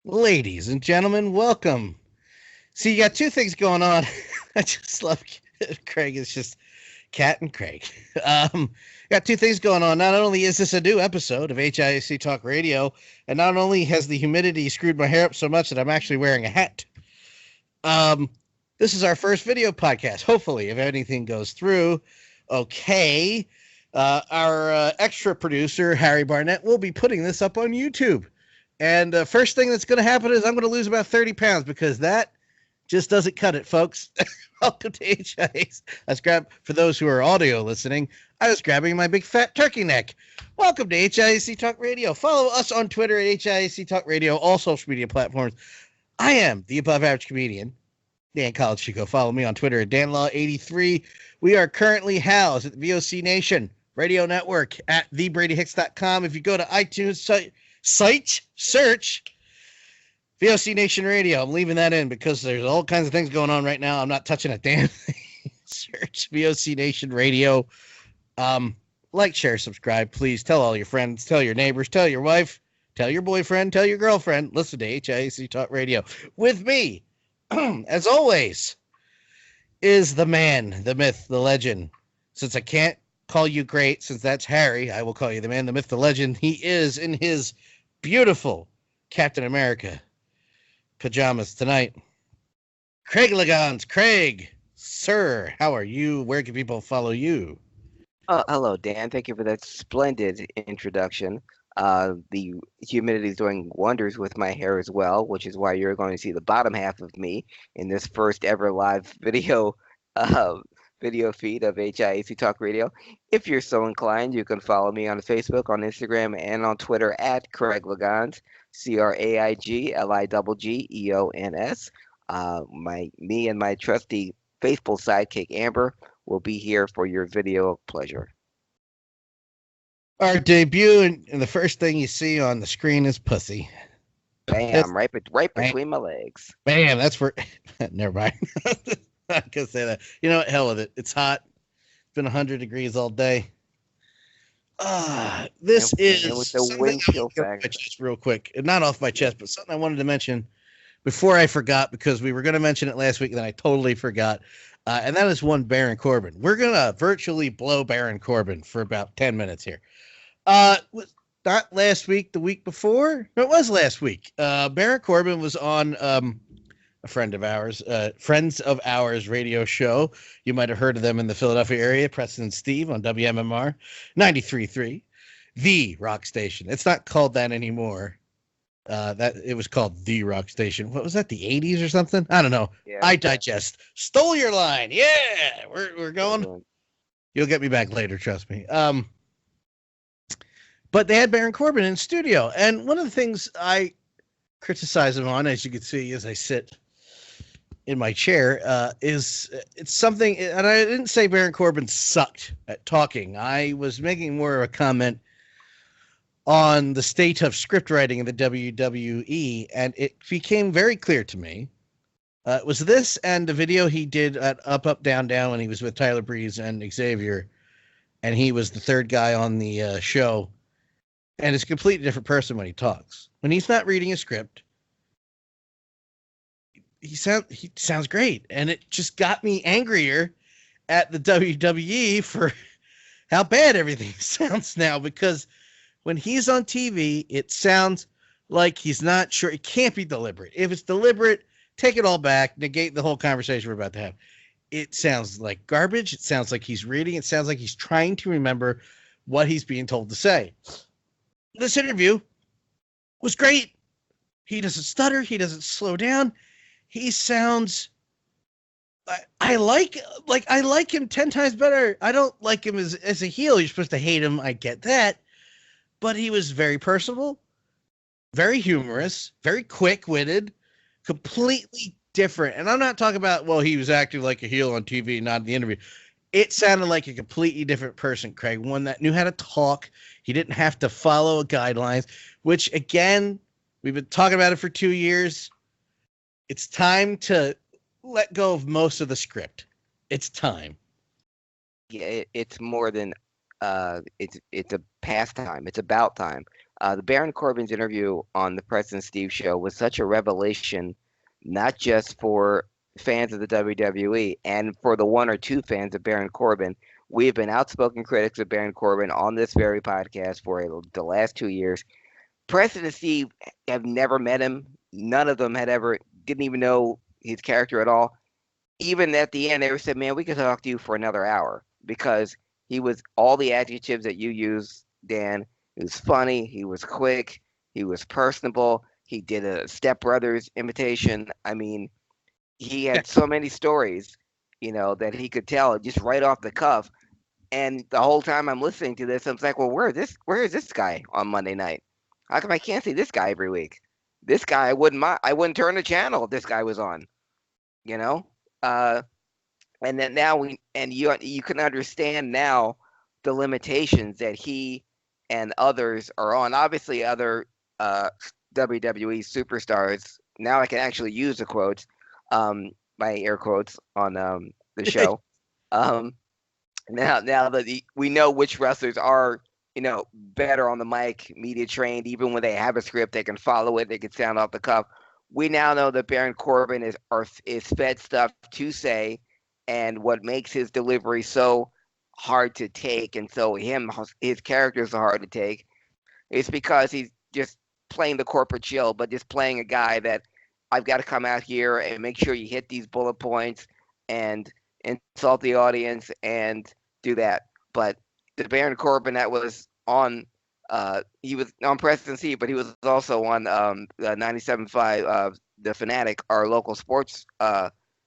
Ladies and gentlemen, welcome. See, you got two things going on. I just love Craig. It's just Cat and Craig. Um, got two things going on. Not only is this a new episode of HIAC Talk Radio, and not only has the humidity screwed my hair up so much that I'm actually wearing a hat. Um, this is our first video podcast. Hopefully, if anything goes through, okay. Our extra producer, Harry Barnett, will be putting this up on YouTube. And first thing that's going to happen is I'm going to lose about 30 pounds because that just doesn't cut it, folks. Welcome to HIAC. For those who are audio listening, I was grabbing my big fat turkey neck. Welcome to HIAC Talk Radio. Follow us on Twitter at HIAC Talk Radio, all social media platforms. I am the above average comedian, Dan College Chico. Follow me on Twitter at DanLaw83. We are currently housed at the VOC Nation Radio Network at thebradyhicks.com. If you go to iTunes, search VOC Nation Radio. I'm leaving that in because there's all kinds of things going on right now. I'm not touching a damn thing. Search VOC Nation Radio. Like, share, subscribe. Please tell all your friends, tell your neighbors, tell your wife, tell your boyfriend, tell your girlfriend. Listen to HIAC Talk Radio. With me, as always, is the man, the myth, the legend. Since I can't call you great, since that's Harry, I will call you the man, the myth, the legend. He is in his beautiful Captain America pajamas tonight. Craig Legans. Craig, sir, how are you? Where can people follow you? Hello, Dan. Thank you for that splendid introduction. The humidity is doing wonders with my hair as well, which is why you're going to see the bottom half of me in this first ever live video feed of HIAC Talk Radio. If you're so inclined, you can follow me on Facebook, on Instagram, and on Twitter at Craig Legans, CraigLiggeons. Me and my trusty faithful sidekick Amber will be here for your video of pleasure. Our debut, and the first thing you see on the screen is pussy. Bam, right between my legs. Bam, that's for... Never mind. I can say that. You know what? Hell with it. It's hot. It's been 100 degrees all day. This is with the wind chill factor. Real quick. Not off my chest, but something I wanted to mention before I forgot, because we were going to mention it last week, and then I totally forgot. And that is one Baron Corbin. We're going to virtually blow Baron Corbin for about 10 minutes here. Not last week, the week before. No, it was last week. Baron Corbin was on a friend of ours, Friends of Ours radio show. You might have heard of them in the Philadelphia area, Preston and Steve on WMMR 93.3, the rock station. It's not called that anymore. That it was called the rock station. What was that? The 80s or something? I don't know. Yeah, I digest. Stole your line. Yeah, we're going. You'll get me back later. Trust me. But they had Baron Corbin in studio, and one of the things I criticize him on, as you can see, as I sit in my chair, is it's something, and I didn't say Baron Corbin sucked at talking. I was making more of a comment on the state of script writing in the WWE, and it became very clear to me. It was this and the video he did at Up, Up, Down, Down when he was with Tyler Breeze and Xavier, and he was the third guy on the show, and it's a completely different person when he talks. When he's not reading a script, he sounds great, and it just got me angrier at the WWE for how bad everything sounds now, because when he's on TV, it sounds like he's not sure. It can't be deliberate. If it's deliberate, take it all back, negate the whole conversation we're about to have. It sounds like garbage. It sounds like he's reading. It sounds like he's trying to remember what he's being told to say. This interview was great. He doesn't stutter. He doesn't slow down. He sounds... I like him 10 times better. I don't like him as a heel. You're supposed to hate him. I get that. But he was very personable, very humorous, very quick-witted, completely different. And I'm not talking about, well, he was acting like a heel on TV, not in the interview. It sounded like a completely different person, Craig, one that knew how to talk. He didn't have to follow guidelines, which, again, we've been talking about it for 2 years. It's time to let go of most of the script. It's time. Yeah, it's more than it's a pastime. It's about time. The Baron Corbin's interview on the President Steve show was such a revelation, not just for fans of the WWE and for the one or two fans of Baron Corbin. We have been outspoken critics of Baron Corbin on this very podcast for the last 2 years. Preston and Steve have never met him. None of them had ever, didn't even know his character at all. Even at the end, they said, man, we could talk to you for another hour because he was all the adjectives that you use, Dan. He was funny. He was quick. He was personable. He did a Step Brothers imitation. I mean, he had so many stories, that he could tell just right off the cuff. And the whole time I'm listening to this, I'm like, well, where is this guy on Monday night? How come I can't see this guy every week? This guy I wouldn't turn the channel if this guy was on, you know? And then now you can understand now the limitations that he and others are on. Obviously, other WWE superstars. Now I can actually use the quotes, my air quotes on the show. Now that we know which wrestlers are better on the mic, media trained, even when they have a script, they can follow it, they can sound off the cuff. We now know that Baron Corbin is fed stuff to say, and what makes his delivery so hard to take, and so his characters are hard to take, is because he's just playing the corporate chill, but just playing a guy that I've got to come out here and make sure you hit these bullet points and insult the audience and do that. But the Baron Corbin that was on, he was on Preston C, but he was also on 97.5, The Fanatic, our local sports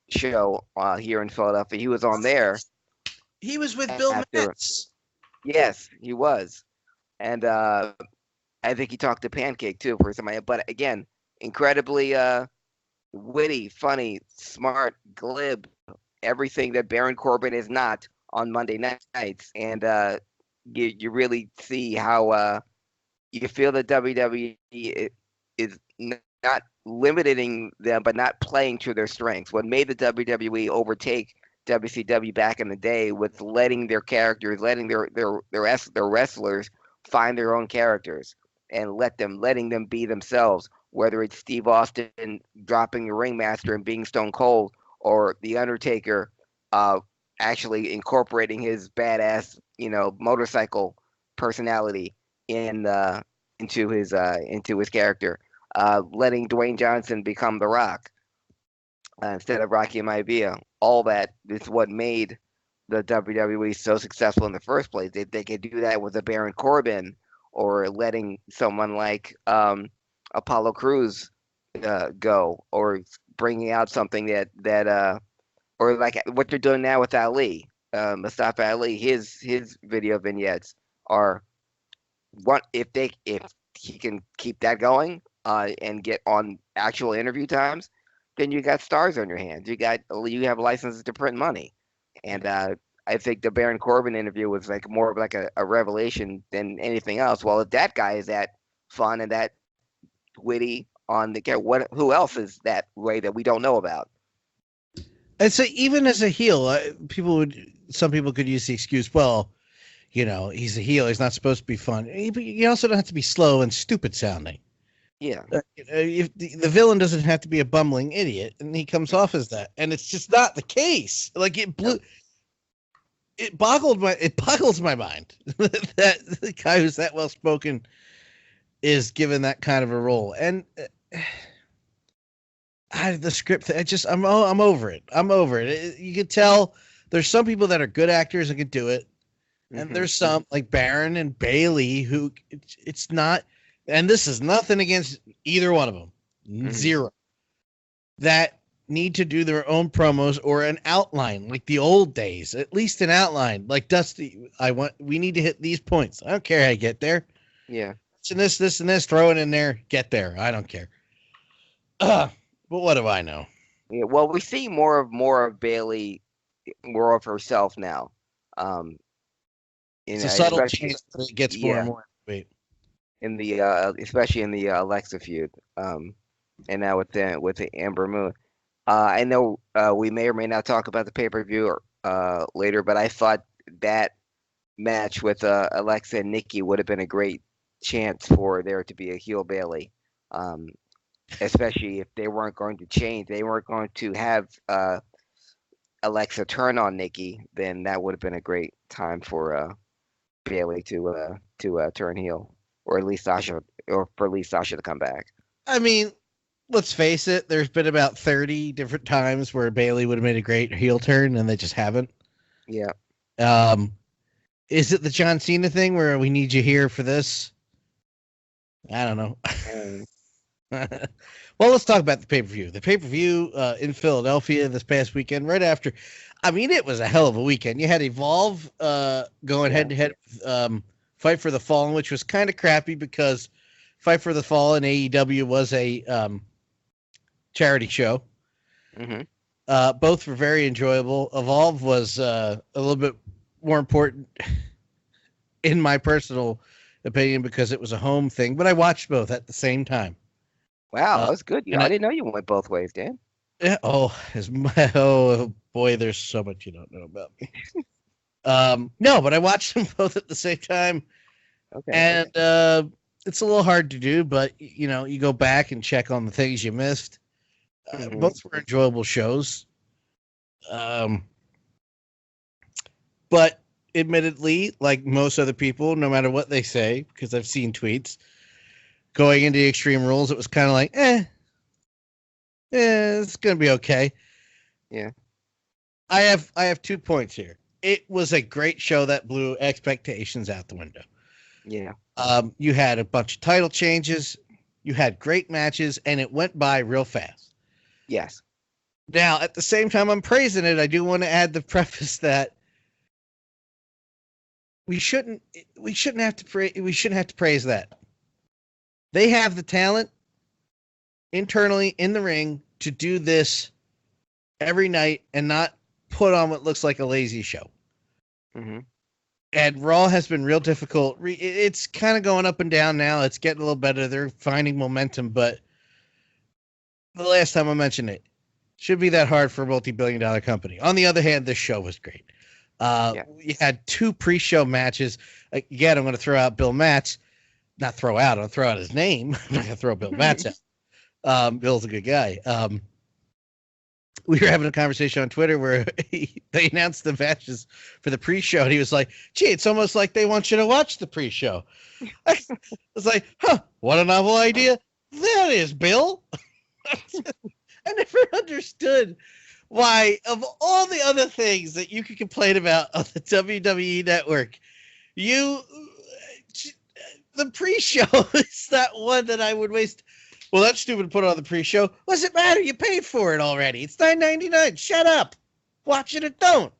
show here in Philadelphia. He was on there. He was with Bill Metz. Yes, he was. And I think he talked to Pancake too for somebody. But again, incredibly witty, funny, smart, glib, everything that Baron Corbin is not on Monday nights. And you really see how you feel that WWE is not limiting them, but not playing to their strengths. What made the WWE overtake WCW back in the day with letting their characters, letting their wrestlers find their own characters and letting them be themselves. Whether it's Steve Austin dropping the ringmaster and being Stone Cold, or the Undertaker actually incorporating his badass, motorcycle personality into his character, letting Dwayne Johnson become The Rock instead of Rocky Maivia. All that is what made the WWE so successful in the first place. They could do that with a Baron Corbin, or letting someone like Apollo Crews go, or bringing out something that or like what they're doing now with Ali, Mustafa Ali. His video vignettes are if he can keep that going and get on actual interview times, then you got stars on your hands. You have licenses to print money. And I think the Baron Corbin interview was like more of like a revelation than anything else. Well, if that guy is that fun and that witty on the who else is that way that we don't know about? And so even as a heel, some people could use the excuse, well, he's a heel, he's not supposed to be fun. You also don't have to be slow and stupid sounding. Yeah. If the villain doesn't have to be a bumbling idiot, and he comes off as that, and it's just not the case. Like it boggles my mind that the guy who's that well spoken is given that kind of a role. And the script, I'm over it. I'm over it. You can tell there's some people that are good actors and can do it, and there's some like Baron and Bailey who it's not. And this is nothing against either one of them. Zero. That need to do their own promos or an outline like the old days. At least an outline. Like Dusty, we need to hit these points. I don't care how you get there. Yeah. And this, and this, throw it in there, get there. I don't care. But what do I know? Yeah, well, we see more of Bailey, more of herself now. It's a subtle change, but it gets more and more weight. Especially in the Alexa feud, and now with the Amber Moon. I know we may or may not talk about the pay-per-view later, but I thought that match with Alexa and Nikki would have been a great chance for there to be a heel Bailey, especially if they weren't going to change. They weren't going to have Alexa turn on Nikki. Then that would have been a great time for Bailey to turn heel, or at least Sasha, or for at least Sasha to come back. I mean, let's face it. There's been about 30 different times where Bailey would have made a great heel turn, and they just haven't. Yeah. Is it the John Cena thing where we need you here for this? I don't know. Well, let's talk about the pay-per-view. The pay-per-view in Philadelphia this past weekend, right after. I mean, it was a hell of a weekend. You had Evolve going head-to-head with Fight for the Fallen, which was kind of crappy because Fight for the Fallen AEW was a charity show. Mm-hmm. Both were very enjoyable. Evolve was a little bit more important in my personal opinion because it was a home thing, but I watched both at the same time. Wow, that was good. I didn't know you went both ways, Dan. Yeah. Oh boy, there's so much you don't know about me. No, but I watched them both at the same time. Okay. And it's a little hard to do, but you go back and check on the things you missed. Both were enjoyable shows. But admittedly, like most other people, no matter what they say, because I've seen tweets going into Extreme Rules, it was kind of like, it's gonna be okay. Yeah. I have 2 points here. It was a great show that blew expectations out the window. Yeah. You had a bunch of title changes, you had great matches, and it went by real fast. Yes. Now, at the same time I'm praising it, I do want to add the preface that we shouldn't have to praise that. They have the talent internally in the ring to do this every night and not put on what looks like a lazy show. Mm-hmm. And Raw has been real difficult. It's kind of going up and down now. It's getting a little better. They're finding momentum, but the last time I mentioned it, should be that hard for a multi-billion-dollar company. On the other hand, this show was great. You had 2 pre-show matches. Again, I'm going to throw out Bill Matz. Not throw out. I'll throw out his name. I'm not going to throw Bill Matz out. Bill's a good guy. We were having a conversation on Twitter where they announced the matches for the pre-show, and he was like, gee, it's almost like they want you to watch the pre-show. I was like, what a novel idea that is, Bill. I never understood why, of all the other things that you could complain about on the WWE network, the pre-show is that one that I would waste. Well, that's stupid to put on the pre-show. What does it matter? You paid for it already. It's $9.99. Shut up. Watch it or don't.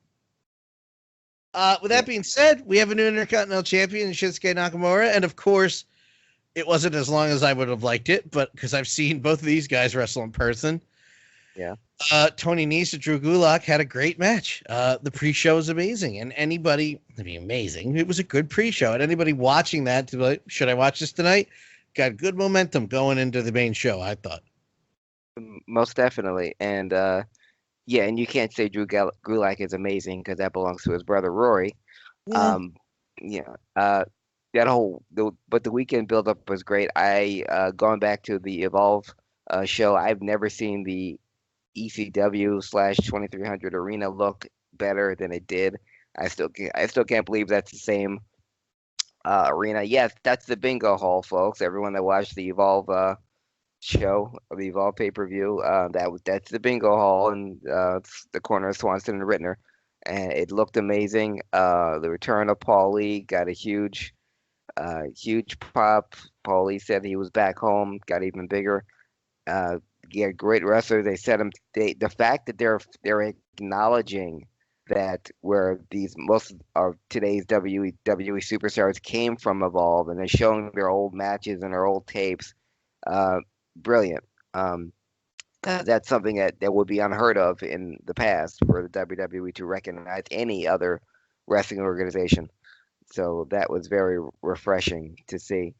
With that being said, we have a new Intercontinental Champion, Shinsuke Nakamura, and of course, it wasn't as long as I would have liked it, but because I've seen both of these guys wrestle in person. Yeah. Tony Nese and Drew Gulak had a great match. The pre-show is amazing, and anybody, amazing. It was a good pre-show, and anybody watching that to be like, should I watch this tonight? Got good momentum going into the main show, I thought. Most definitely. And and you can't say Drew Gulak is amazing because that belongs to his brother Rory. Yeah. But the weekend build-up was great. Going back to the Evolve show, I've never seen the ECW/2300 arena look better than it did. I still can't believe that's the same arena. Yes, that's the bingo hall, folks. Everyone that watched the Evolve show, the Evolve pay-per-view, that's the bingo hall in the corner of Swanson and Rittner, and it looked amazing. The return of Paulie got a huge pop. Paulie said he was back home, got even bigger. Great wrestler. They said him. The fact that they're acknowledging that where most of today's WWE superstars came from Evolve, and they're showing their old matches and their old tapes. Brilliant. That's something that would be unheard of in the past for the WWE to recognize any other wrestling organization. So that was very refreshing to see.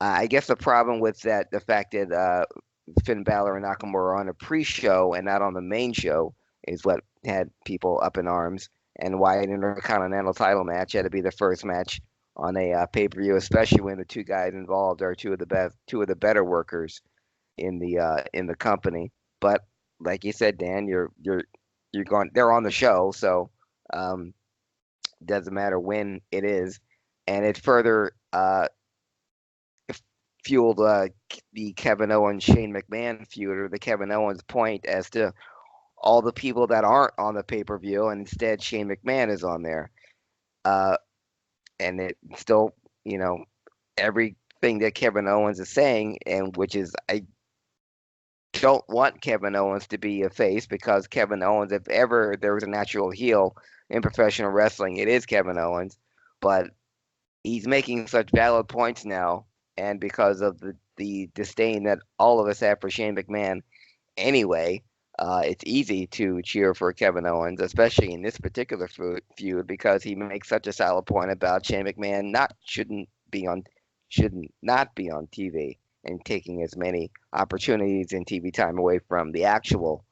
I guess the problem with that, the fact that Finn Balor and Nakamura on a pre-show and not on the main show, is what had people up in arms, and why an Intercontinental title match had to be the first match on a pay-per-view, especially when the two guys involved are two of the better workers in the company. But like you said, Dan, you're going. They're on the show, so doesn't matter when it is, and it further fueled the Kevin Owens Shane McMahon feud, or the Kevin Owens point as to all the people that aren't on the pay-per-view, and instead Shane McMahon is on there. And it still, everything that Kevin Owens is saying, and which is, I don't want Kevin Owens to be a face, because Kevin Owens, if ever there was a natural heel in professional wrestling, it is Kevin Owens. But he's making such valid points now, and because of the disdain that all of us have for Shane McMahon anyway, it's easy to cheer for Kevin Owens, especially in this particular feud, because he makes such a solid point about Shane McMahon shouldn't not be on TV and taking as many opportunities and TV time away from the actual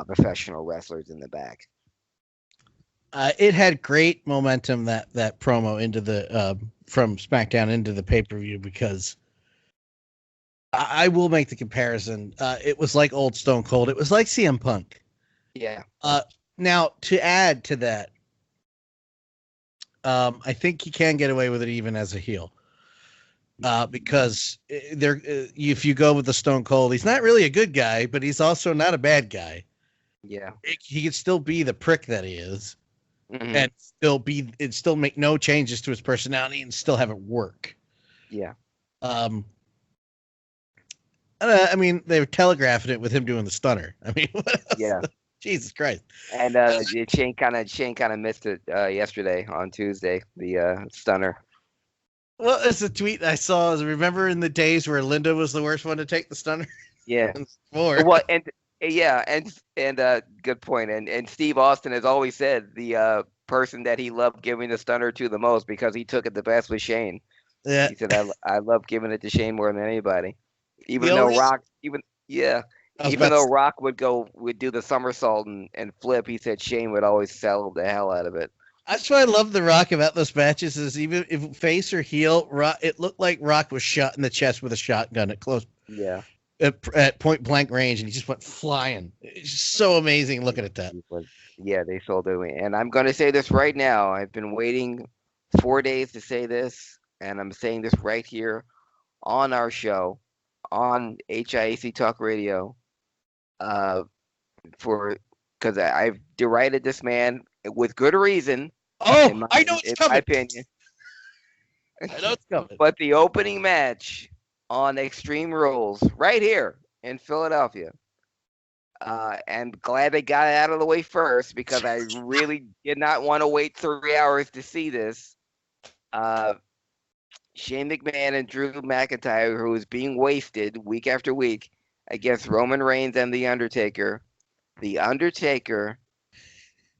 professional wrestlers in the back. It had great momentum, that promo into the from SmackDown into the pay-per-view, because I will make the comparison. It was like old Stone Cold. It was like CM Punk. Yeah. Now, to add to that, I think he can get away with it even as a heel. Because if you go with the Stone Cold, he's not really a good guy, but he's also not a bad guy. Yeah. He could still be the prick that he is, Mm-hmm. and still make no changes to his personality and still have it work. Yeah. I mean, they were telegraphing it with him doing the stunner. I mean, what else? Yeah. Jesus Christ. And Shane kind of missed it yesterday on Tuesday, the stunner. Well, it's a tweet I saw. Remember in the days where Linda was the worst one to take the stunner? Yeah. More. Well, and good point. And Steve Austin has always said the person that he loved giving the stunner to the most, because he took it the best, was Shane. Yeah. He said, I love giving it to Shane more than anybody. Even though Rock would do the somersault and flip, he said Shane would always sell the hell out of it. That's what I love the Rock about those matches, is even if face or heel, Rock, it looked like Rock was shot in the chest with a shotgun at close. Yeah. At point blank range, and he just went flying. It's just so amazing looking at that. Yeah, they sold it. And I'm going to say this right now. I've been waiting 4 days to say this, and I'm saying this right here on our show, on HIAC Talk Radio, because I've derided this man with good reason. Oh, I know it's coming. My opinion. I know it's coming. But the opening match on Extreme Rules right here in Philadelphia, and glad they got it out of the way first, because I really did not want to wait 3 hours to see this. Shane McMahon and Drew McIntyre, who is being wasted week after week against Roman Reigns and The Undertaker. The Undertaker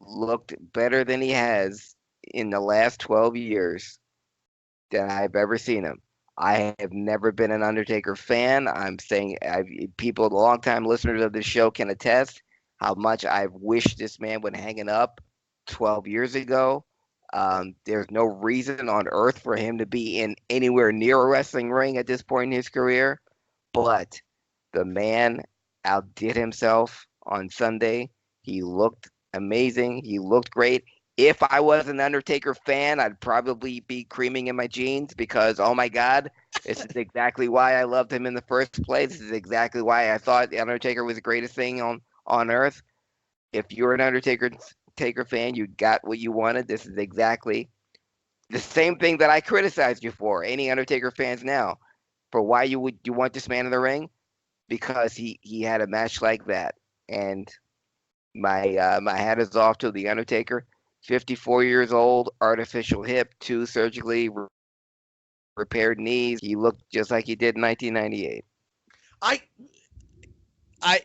looked better than he has in the last 12 years than I've ever seen him. I have never been an Undertaker fan. I'm saying people, longtime listeners of this show, can attest how much I've wished this man would hang it up 12 years ago. There's no reason on earth for him to be in anywhere near a wrestling ring at this point in his career. But the man outdid himself on Sunday. He looked amazing. He looked great. If I was an Undertaker fan, I'd probably be creaming in my jeans, because, oh my God, this is exactly why I loved him in the first place. This is exactly why I thought the Undertaker was the greatest thing on earth. If you're an Undertaker fan, you got what you wanted. This is exactly the same thing that I criticized you for. Any Undertaker fans now, for why you want this man in the ring, because he had a match like that. And my hat is off to the Undertaker. 54 years old, artificial hip, 2 surgically repaired knees. He looked just like he did in 1998.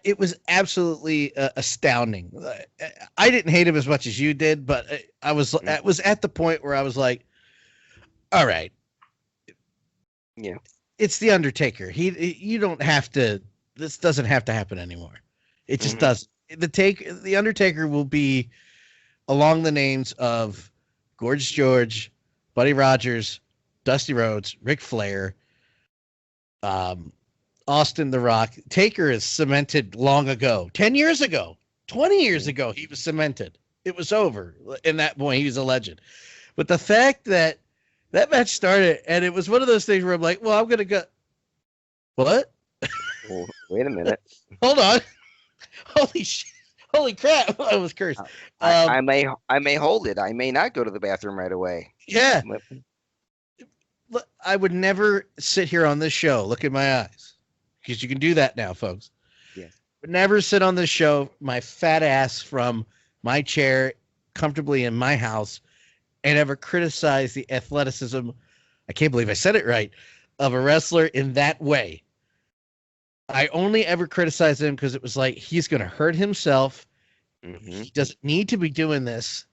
It was absolutely astounding. I didn't hate him as much as you did, but I was at the point where I was like, all right. Yeah. It's the Undertaker. You don't have to, this doesn't have to happen anymore. It just doesn't. The Undertaker will be along the names of Gorgeous George, Buddy Rogers, Dusty Rhodes, Ric Flair, Austin The Rock. Taker is cemented long ago. 10 years ago, 20 years ago, he was cemented. It was over. In that point, he was a legend. But the fact that that match started, and it was one of those things where I'm like, well, I'm going to go. What? Well, wait a minute. Hold on. Holy shit. Holy crap. I was cursed. I may hold it. I may not go to the bathroom right away. Yeah. I would never sit here on this show, look in my eyes, because you can do that now, folks. Yes. Would never sit on this show, my fat ass from my chair, comfortably in my house, and ever criticize the athleticism, I can't believe I said it right, of a wrestler in that way. I only ever criticized him because it was like, he's going to hurt himself. Mm-hmm. He doesn't need to be doing this.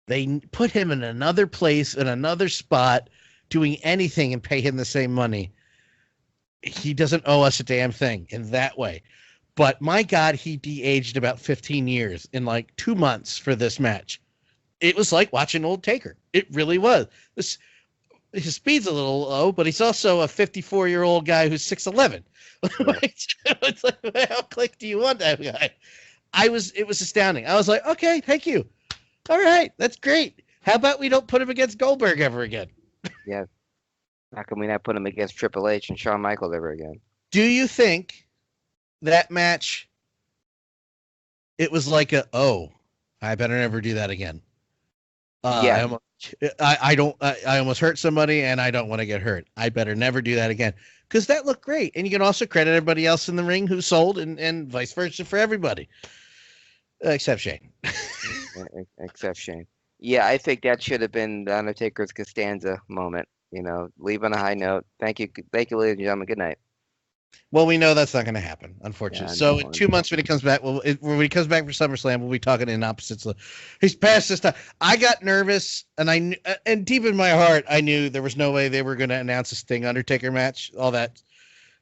They put him in another place, in another spot, doing anything and pay him the same money. He doesn't owe us a damn thing in that way. But my God, he de-aged about 15 years in like 2 months for this match. It was like watching old Taker. It really was. His speed's a little low, but he's also a 54-year-old guy who's 6'11". It's like, how click do you want that guy? It was astounding. I was like, okay, thank you. All right, that's great. How about we don't put him against Goldberg ever again? Yeah. How come we not put him against Triple H and Shawn Michaels ever again? Do you think that match, it was like I better never do that again? Yeah. I almost hurt somebody and I don't want to get hurt. I better never do that again. Because that looked great. And you can also credit everybody else in the ring who sold and vice versa for everybody. Except Shane. Except Shane. Yeah, I think that should have been the Undertaker's Costanza moment. Leave on a high note. Thank you, ladies and gentlemen. Good night. Well, we know that's not going to happen, unfortunately. Yeah, so in 2 months when he comes back, when he comes back for SummerSlam, we'll be talking in opposites. He's past this time. I got nervous, and deep in my heart, I knew there was no way they were going to announce a Sting Undertaker match. All that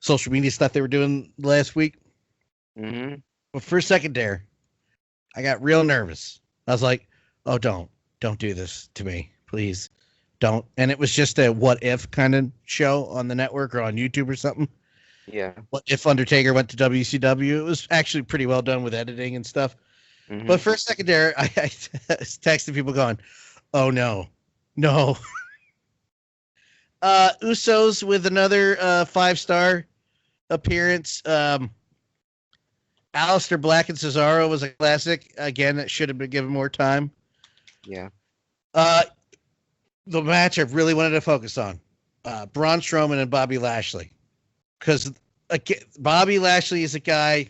social media stuff they were doing last week. Mm-hmm. But for a second there, I got real nervous. I was like, "Oh, don't do this to me, please, don't." And it was just a what if kind of show on the network or on YouTube or something. Yeah. What if Undertaker went to WCW? It was actually pretty well done with editing and stuff. Mm-hmm. But for a second there, I texted people going, "Oh no." Usos with another 5-star appearance. Aleister Black and Cesaro was a classic. Again, it should have been given more time. Yeah. The match I really wanted to focus on, Braun Strowman and Bobby Lashley. Because Bobby Lashley is a guy,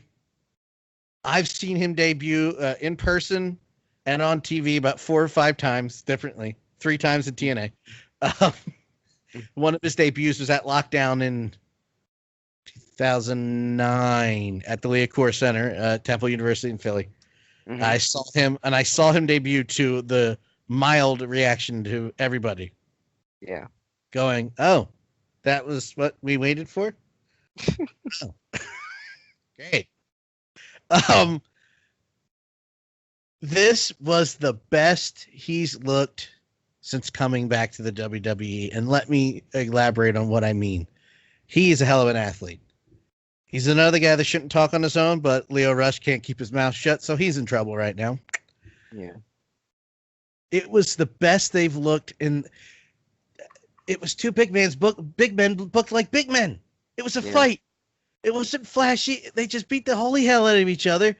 I've seen him debut in person and on TV about 4 or 5 times differently, 3 times in TNA. One of his debuts was at Lockdown in 2009 at the Liacouras Center, Temple University in Philly. Mm-hmm. I saw him debut to the mild reaction to everybody. Yeah. Going, oh, that was what we waited for? Oh. Great. This was the best he's looked since coming back to the WWE, and let me elaborate on what I mean. He is a hell of an athlete. He's another guy that shouldn't talk on his own, but Leo Rush can't keep his mouth shut, so he's in trouble right now. Yeah. It was the best they've looked in. It was two big men booked like big men. It was a fight. It wasn't flashy. They just beat the holy hell out of each other.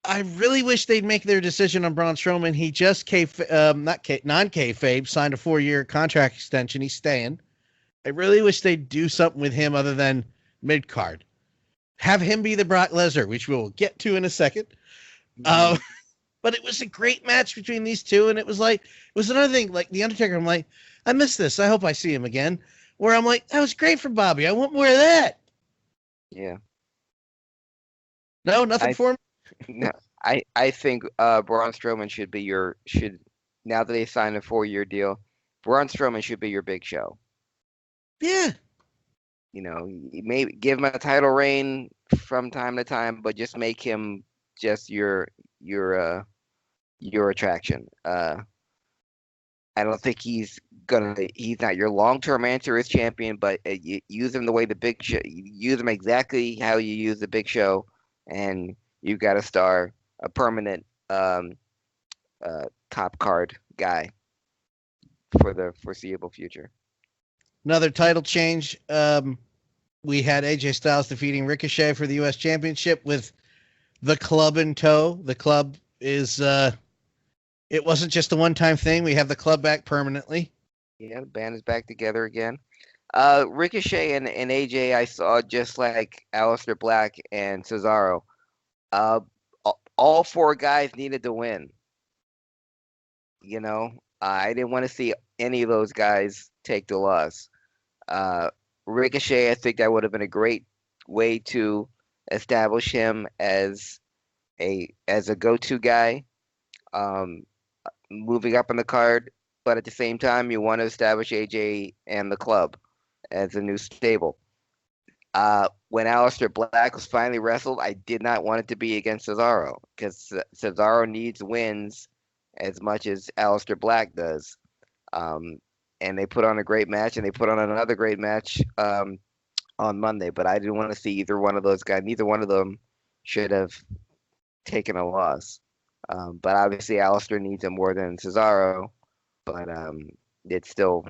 I really wish they'd make their decision on Braun Strowman. He just non-kayfabe signed a 4-year contract extension. He's staying. I really wish they'd do something with him other than mid-card. Have him be the Brock Lesnar, which we'll get to in a second. But it was a great match between these two, and it was another thing, like The Undertaker, I'm like, I miss this. I hope I see him again. Where I'm like, that was great for Bobby. I want more of that. Yeah. No, nothing for me? No, I think Braun Strowman should now that they signed a 4-year deal, Braun Strowman should be your big show. Yeah. Maybe give him a title reign from time to time, but just make him just your attraction. I don't think he's not your long-term answer as champion, but you use him the way the Big Show, you use him exactly how you use the Big Show, and you've got a star, a permanent top card guy for the foreseeable future. Another title change. We had AJ Styles defeating Ricochet for the U.S. Championship with the club in tow. The club is it wasn't just a one-time thing. We have the club back permanently. Yeah, the band is back together again. Ricochet and AJ, I saw just like Aleister Black and Cesaro. Uh, all four guys needed to win. You know, I didn't want to see any of those guys take the loss. Uh, Ricochet, I think that would have been a great way to establish him as a go-to guy, um, moving up on the card. But at the same time, you want to establish AJ and the club as a new stable. When Aleister Black was finally wrestled, I did not want it to be against Cesaro because Cesaro needs wins as much as Aleister Black does. And they put on a great match, and they put on another great match on Monday. But I didn't want to see either one of those guys. Neither one of them should have taken a loss. But obviously, Aleister needs him more than Cesaro. But it still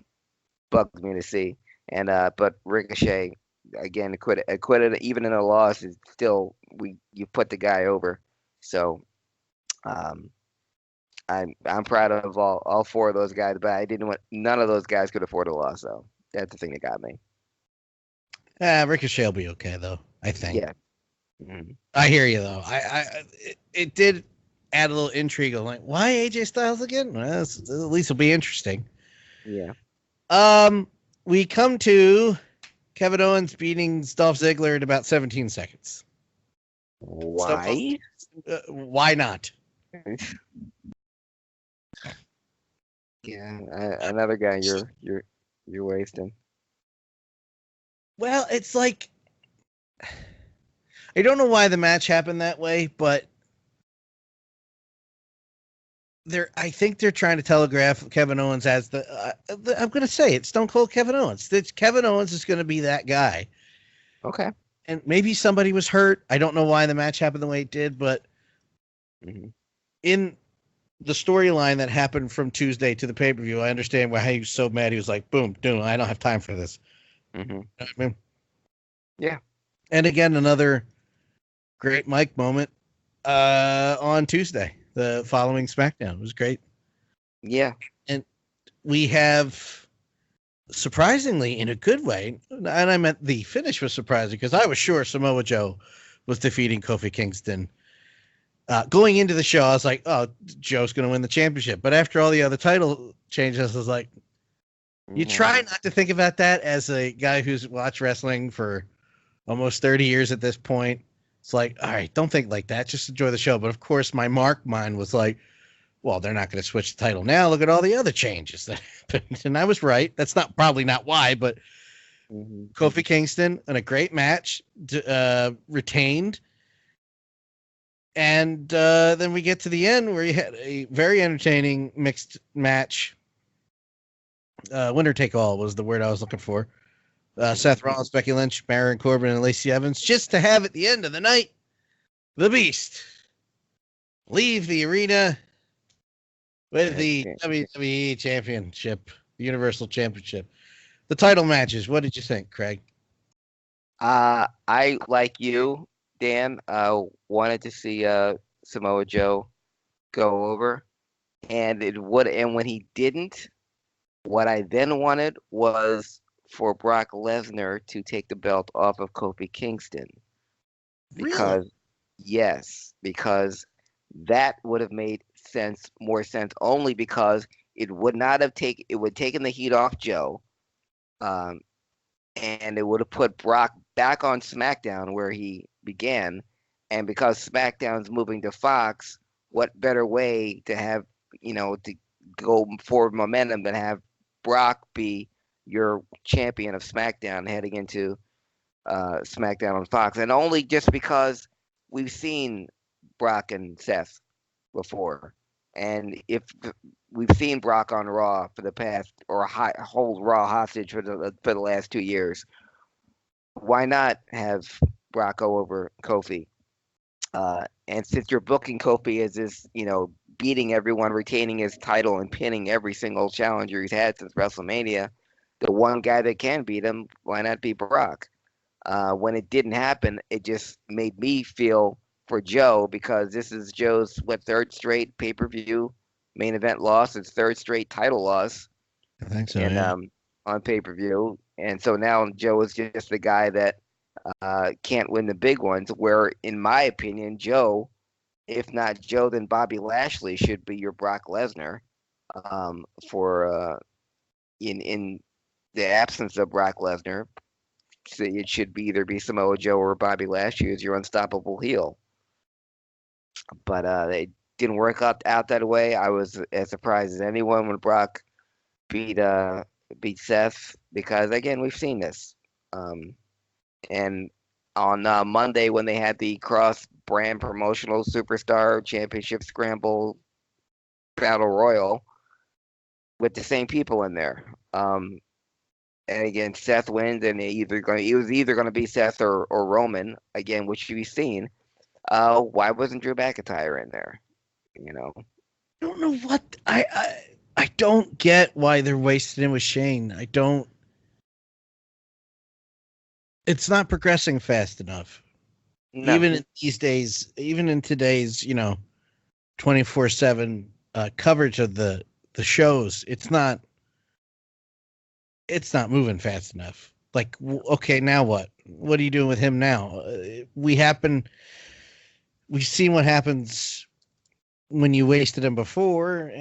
bugs me to see. And but Ricochet again acquitted even in a loss is still you put the guy over. So I'm proud of all four of those guys, but I didn't want none of those guys could afford a loss. So that's the thing that got me. Ricochet will be okay though. I think. Yeah. Mm-hmm. I hear you though. It did add a little intrigue. I'm like, why AJ Styles again? Well, at least it'll be interesting. Yeah. We come to Kevin Owens beating Dolph Ziggler in about 17 seconds. Why? Why not? Yeah, another guy you're wasting. Well, it's like I don't know why the match happened that way, but I think they're trying to telegraph Kevin Owens as I'm going to say it, Stone Cold Kevin Owens. Kevin Owens is going to be that guy. Okay. And maybe somebody was hurt. I don't know why the match happened the way it did, but in the storyline that happened from Tuesday to the pay-per-view, I understand why he was so mad. He was like, boom, dude, I don't have time for this. Mm-hmm. You know what I mean? Yeah. And again, another great Mike moment on Tuesday, the following SmackDown. It was great. Yeah. And we have, surprisingly, in a good way, and I meant the finish was surprising because I was sure Samoa Joe was defeating Kofi Kingston. Going into the show, I was like, oh, Joe's going to win the championship. But after all the other title changes, I was like, you try not to think about that as a guy who's watched wrestling for almost 30 years at this point. It's like, all right, don't think like that. Just enjoy the show. But of course, my mind was like, well, they're not going to switch the title now. Look at all the other changes that happened. And I was right. That's probably not why, but Kofi Kingston in a great match, retained. And then we get to the end where you had a very entertaining mixed match. Winner take all was the word I was looking for. Seth Rollins, Becky Lynch, Baron Corbin, and Lacey Evans, just to have at the end of the night, the Beast leave the arena with the WWE Championship, the Universal Championship. The title matches, what did you think, Craig? I, like you, Dan, wanted to see Samoa Joe go over, and when he didn't, what I then wanted was for Brock Lesnar to take the belt off of Kofi Kingston. Because because that would have made more sense only because it would taken the heat off Joe. And it would have put Brock back on SmackDown where he began. And because SmackDown's moving to Fox, what better way to have, to go forward momentum than have Brock be your champion of SmackDown heading into SmackDown on Fox. And only just because we've seen Brock and Seth before. And if we've seen Brock on Raw for the past, or hold Raw hostage for the last 2 years. Why not have Brock go over Kofi? And since you're booking Kofi as this, beating everyone, retaining his title, and pinning every single challenger he's had since WrestleMania, the one guy that can beat him, why not be Brock? When it didn't happen, it just made me feel for Joe, because this is Joe's third straight pay-per-view main event loss, his third straight title loss, I think so. and Yeah. on pay-per-view, and so now Joe is just the guy that can't win the big ones. Where, in my opinion, Joe, if not Joe, then Bobby Lashley should be your Brock Lesnar. For in the absence of Brock Lesnar, so it should either be Samoa Joe or Bobby Lashley as your unstoppable heel. But it didn't work out that way. I was as surprised as anyone when Brock beat Seth, because again, we've seen this. And on Monday, when they had the cross brand promotional superstar championship scramble battle royal with the same people in there, and again, Seth wins, and it was either going to be Seth or Roman again, which we've seen. Why wasn't Drew McIntyre in there? I don't know what I don't get why they're wasting him with Shane. I don't. It's not progressing fast enough. No. Even in these days, even in today's 24/7 coverage of the shows, it's not moving fast enough. Like, okay, now what? What are you doing with him now? We've seen what happens when you wasted him before.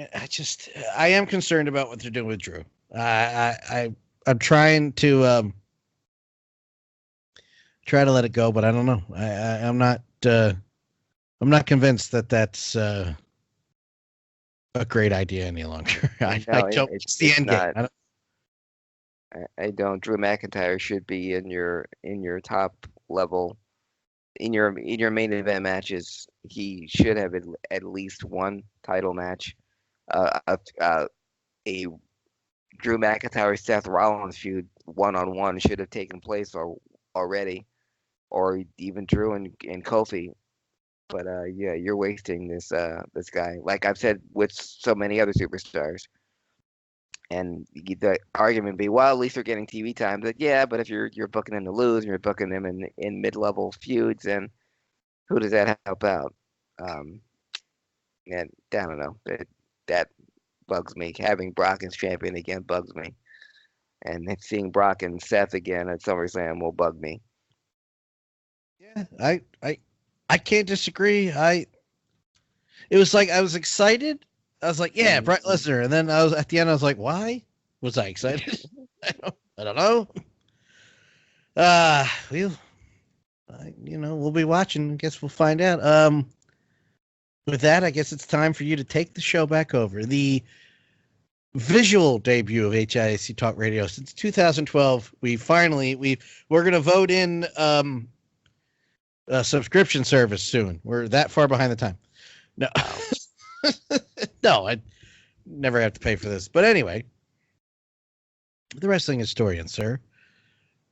I am concerned about what they're doing with Drew. I'm trying to try to let it go, but I don't know. I'm not convinced that that's a great idea any longer. I don't see the end game. I don't. Drew McIntyre should be in your top level, in your main event matches. He should have at least one title match. A Drew McIntyre Seth Rollins feud 1-on-1 should have taken place already, or even Drew and Kofi. But yeah, you're wasting this guy, like I've said with so many other superstars. And the argument be, well, at least they're getting TV time. But yeah, but if you're booking them to lose, and you're booking them in mid-level feuds, then who does that help out? And I don't know. That bugs me. Having Brock as champion again bugs me, and seeing Brock and Seth again at SummerSlam will bug me. Yeah, I can't disagree. It was like I was excited. I was like, yeah, Brock Lesnar, and then I was at the end. I was like, why was I excited? I don't know. We'll be watching. I guess we'll find out. With that, I guess it's time for you to take the show back over. The visual debut of HIAC Talk Radio since 2012. We're going to vote in a subscription service soon. We're that far behind the time. No. No, I'd never have to pay for this. But anyway, the wrestling historian, sir.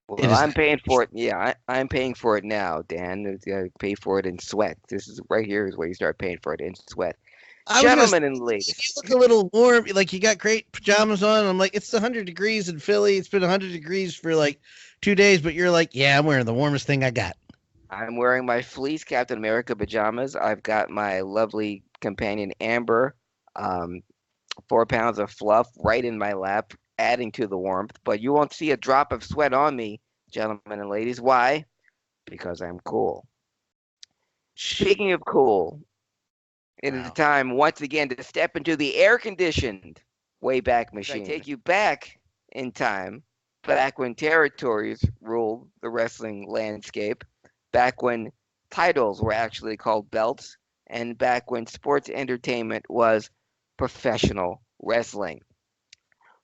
Well, I'm paying for it. Yeah, I'm paying for it now, Dan. You pay for it in sweat. This is right here is where you start paying for it in sweat. Gentlemen and ladies. You look a little warm. Like, you got great pajamas on. I'm like, it's 100 degrees in Philly. It's been 100 degrees for like 2 days. But you're like, yeah, I'm wearing the warmest thing I got. I'm wearing my fleece Captain America pajamas. I've got my lovely companion Amber, 4 pounds of fluff right in my lap, adding to the warmth. But you won't see a drop of sweat on me, gentlemen and ladies. Why? Because I'm cool. Speaking of cool, it is time once again to step into the air-conditioned Wayback Machine. I take you back in time, back when territories ruled the wrestling landscape, back when titles were actually called belts, and back when sports entertainment was professional wrestling.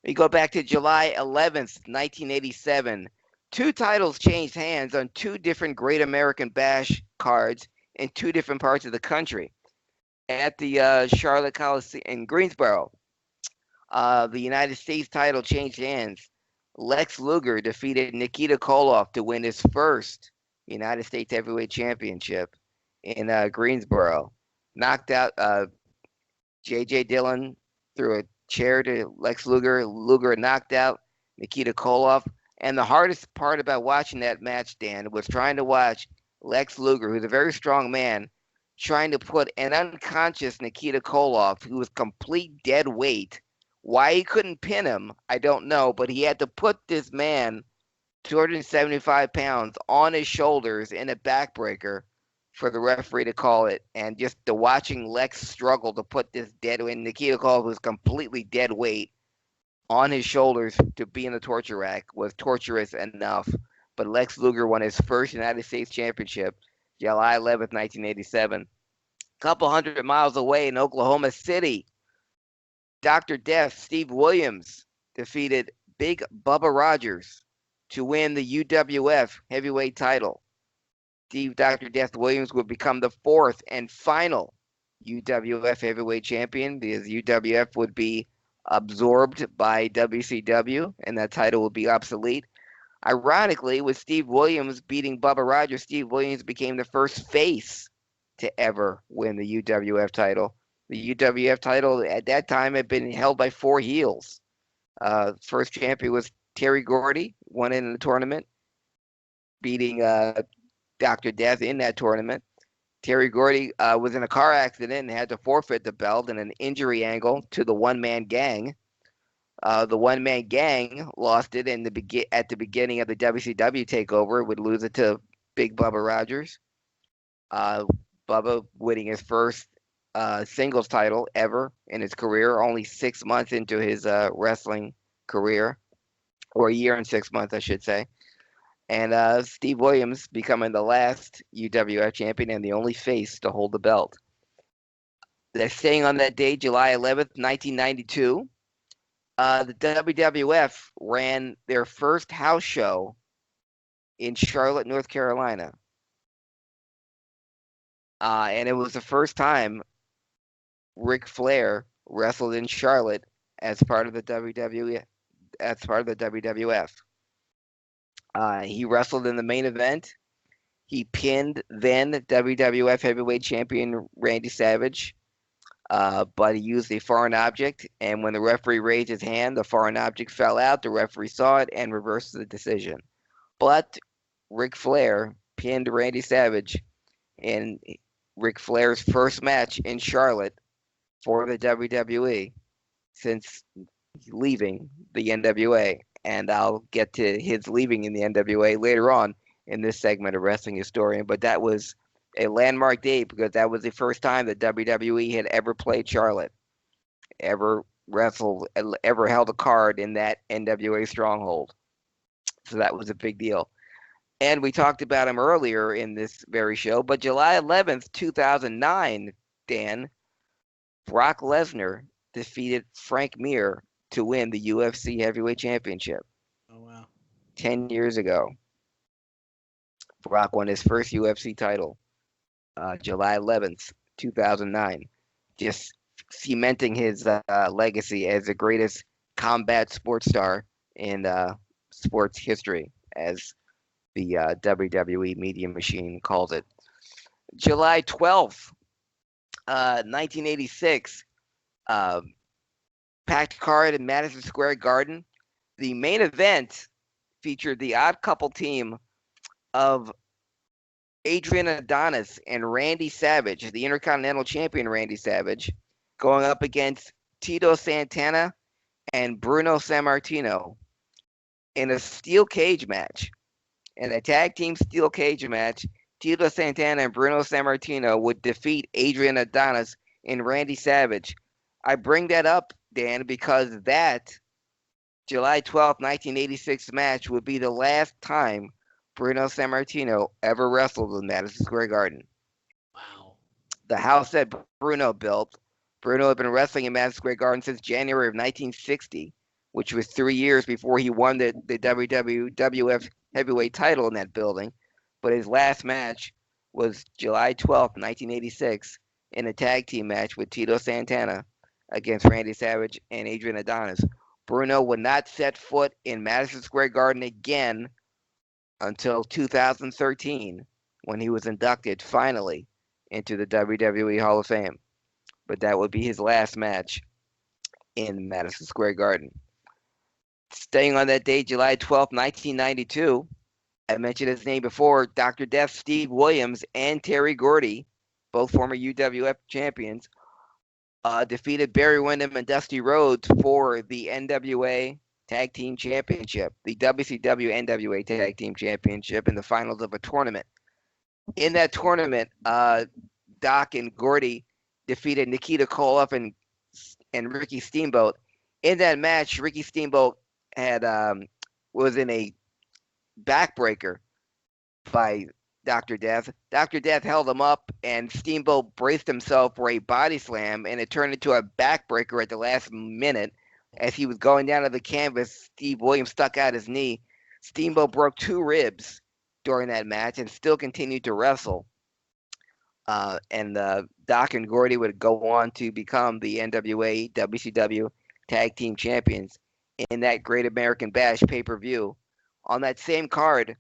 We go back to July 11th, 1987. 2 titles changed hands on 2 different Great American Bash cards in 2 different parts of the country. At the Charlotte Coliseum in Greensboro, The United States title changed hands. Lex Luger defeated Nikita Koloff to win his first United States Heavyweight Championship in Greensboro. Knocked out J.J. Dillon threw a chair to Lex Luger. Luger knocked out Nikita Koloff. And the hardest part about watching that match, Dan, was trying to watch Lex Luger, who's a very strong man, trying to put an unconscious Nikita Koloff, who was complete dead weight. Why he couldn't pin him, I don't know, but he had to put this man, 275 pounds, on his shoulders in a backbreaker for the referee to call it. And just the watching Lex struggle to put this dead weight, Nikita Koloff was completely dead weight, on his shoulders to be in the torture rack was torturous enough. But Lex Luger won his first United States Championship July 11th, 1987. A couple hundred miles away in Oklahoma City, Dr. Death Steve Williams defeated Big Bubba Rogers to win the UWF heavyweight title. Dr. Death Williams would become the fourth and final UWF heavyweight champion, because UWF would be absorbed by WCW and that title would be obsolete. Ironically, with Steve Williams beating Bubba Rogers, Steve Williams became the first face to ever win the UWF title. The UWF title at that time had been held by 4 heels. First champion was Terry Gordy, won it in the tournament, beating Dr. Death in that tournament. Terry Gordy was in a car accident and had to forfeit the belt in an injury angle to the one-man gang. The one-man gang lost it at the beginning of the WCW takeover, would lose it to Big Bubba Rogers. Bubba winning his first singles title ever in his career, only 6 months into his wrestling career, or a year and 6 months, I should say. And Steve Williams becoming the last UWF champion and the only face to hold the belt. They're staying on that day, July 11th, 1992. The WWF ran their first house show in Charlotte, North Carolina. And it was the first time Ric Flair wrestled in Charlotte as part of the WWE, as part of the WWF. He wrestled in the main event. He pinned then WWF Heavyweight Champion Randy Savage, but he used a foreign object, and when the referee raised his hand, the foreign object fell out. The referee saw it and reversed the decision. But Ric Flair pinned Randy Savage in Ric Flair's first match in Charlotte for the WWE since leaving the NWA. And I'll get to his leaving in the NWA later on in this segment of Wrestling Historian. But that was a landmark date because that was the first time that WWE had ever played Charlotte, ever wrestled, ever held a card in that NWA stronghold. So that was a big deal. And we talked about him earlier in this very show. But July 11th, 2009, Dan, Brock Lesnar defeated Frank Mir to win the UFC Heavyweight Championship. Oh, wow. 10 years ago. Brock won his first UFC title, July 11th, 2009. Just cementing his legacy as the greatest combat sports star in sports history, as the WWE Media Machine calls it. July 12th, 1986, packed card in Madison Square Garden. The main event featured the odd couple team of Adrian Adonis and Randy Savage, the Intercontinental Champion Randy Savage, going up against Tito Santana and Bruno Sammartino in a steel cage match. In a tag team steel cage match, Tito Santana and Bruno Sammartino would defeat Adrian Adonis and Randy Savage. I bring that up, Dan, because that July 12th, 1986 match would be the last time Bruno Sammartino ever wrestled in Madison Square Garden. Wow. The house that Bruno built, Bruno had been wrestling in Madison Square Garden since January of 1960, which was 3 years before he won the WWF heavyweight title in that building. But his last match was July 12th, 1986, in a tag team match with Tito Santana against Randy Savage and Adrian Adonis. Bruno would not set foot in Madison Square Garden again until 2013, when he was inducted finally into the WWE Hall of Fame. But that would be his last match in Madison Square Garden. Staying on that date, July 12th, 1992, I mentioned his name before, Dr. Death, Steve Williams, and Terry Gordy, both former UWF champions, defeated Barry Windham and Dusty Rhodes for the NWA Tag Team Championship, the WCW NWA Tag Team Championship, in the finals of a tournament. In that tournament, Doc and Gordy defeated Nikita Koloff and Ricky Steamboat. In that match, Ricky Steamboat had was in a backbreaker by Dr. Death. Dr. Death held him up, and Steamboat braced himself for a body slam, and it turned into a backbreaker at the last minute. As he was going down to the canvas, Steve Williams stuck out his knee. Steamboat broke 2 ribs during that match and still continued to wrestle. And Doc and Gordy would go on to become the NWA WCW Tag Team Champions in that Great American Bash pay-per-view. On that same card,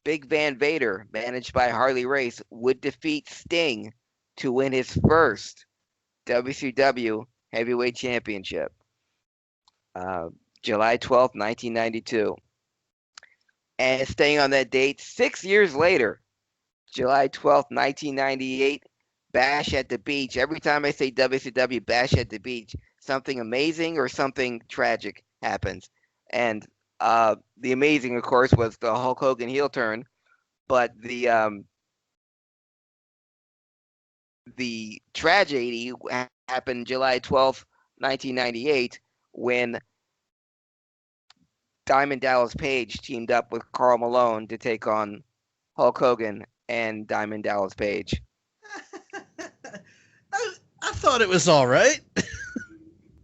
Big Van Vader, managed by Harley Race, would defeat Sting to win his first WCW Heavyweight Championship. July 12th, 1992. And staying on that date, 6 years later, July 12th, 1998, Bash at the Beach. Every time I say WCW Bash at the Beach, something amazing or something tragic happens. And the amazing, of course, was the Hulk Hogan heel turn, but the tragedy happened July 12th, 1998, when Diamond Dallas Page teamed up with Karl Malone to take on Hulk Hogan and Diamond Dallas Page. I thought it was all right.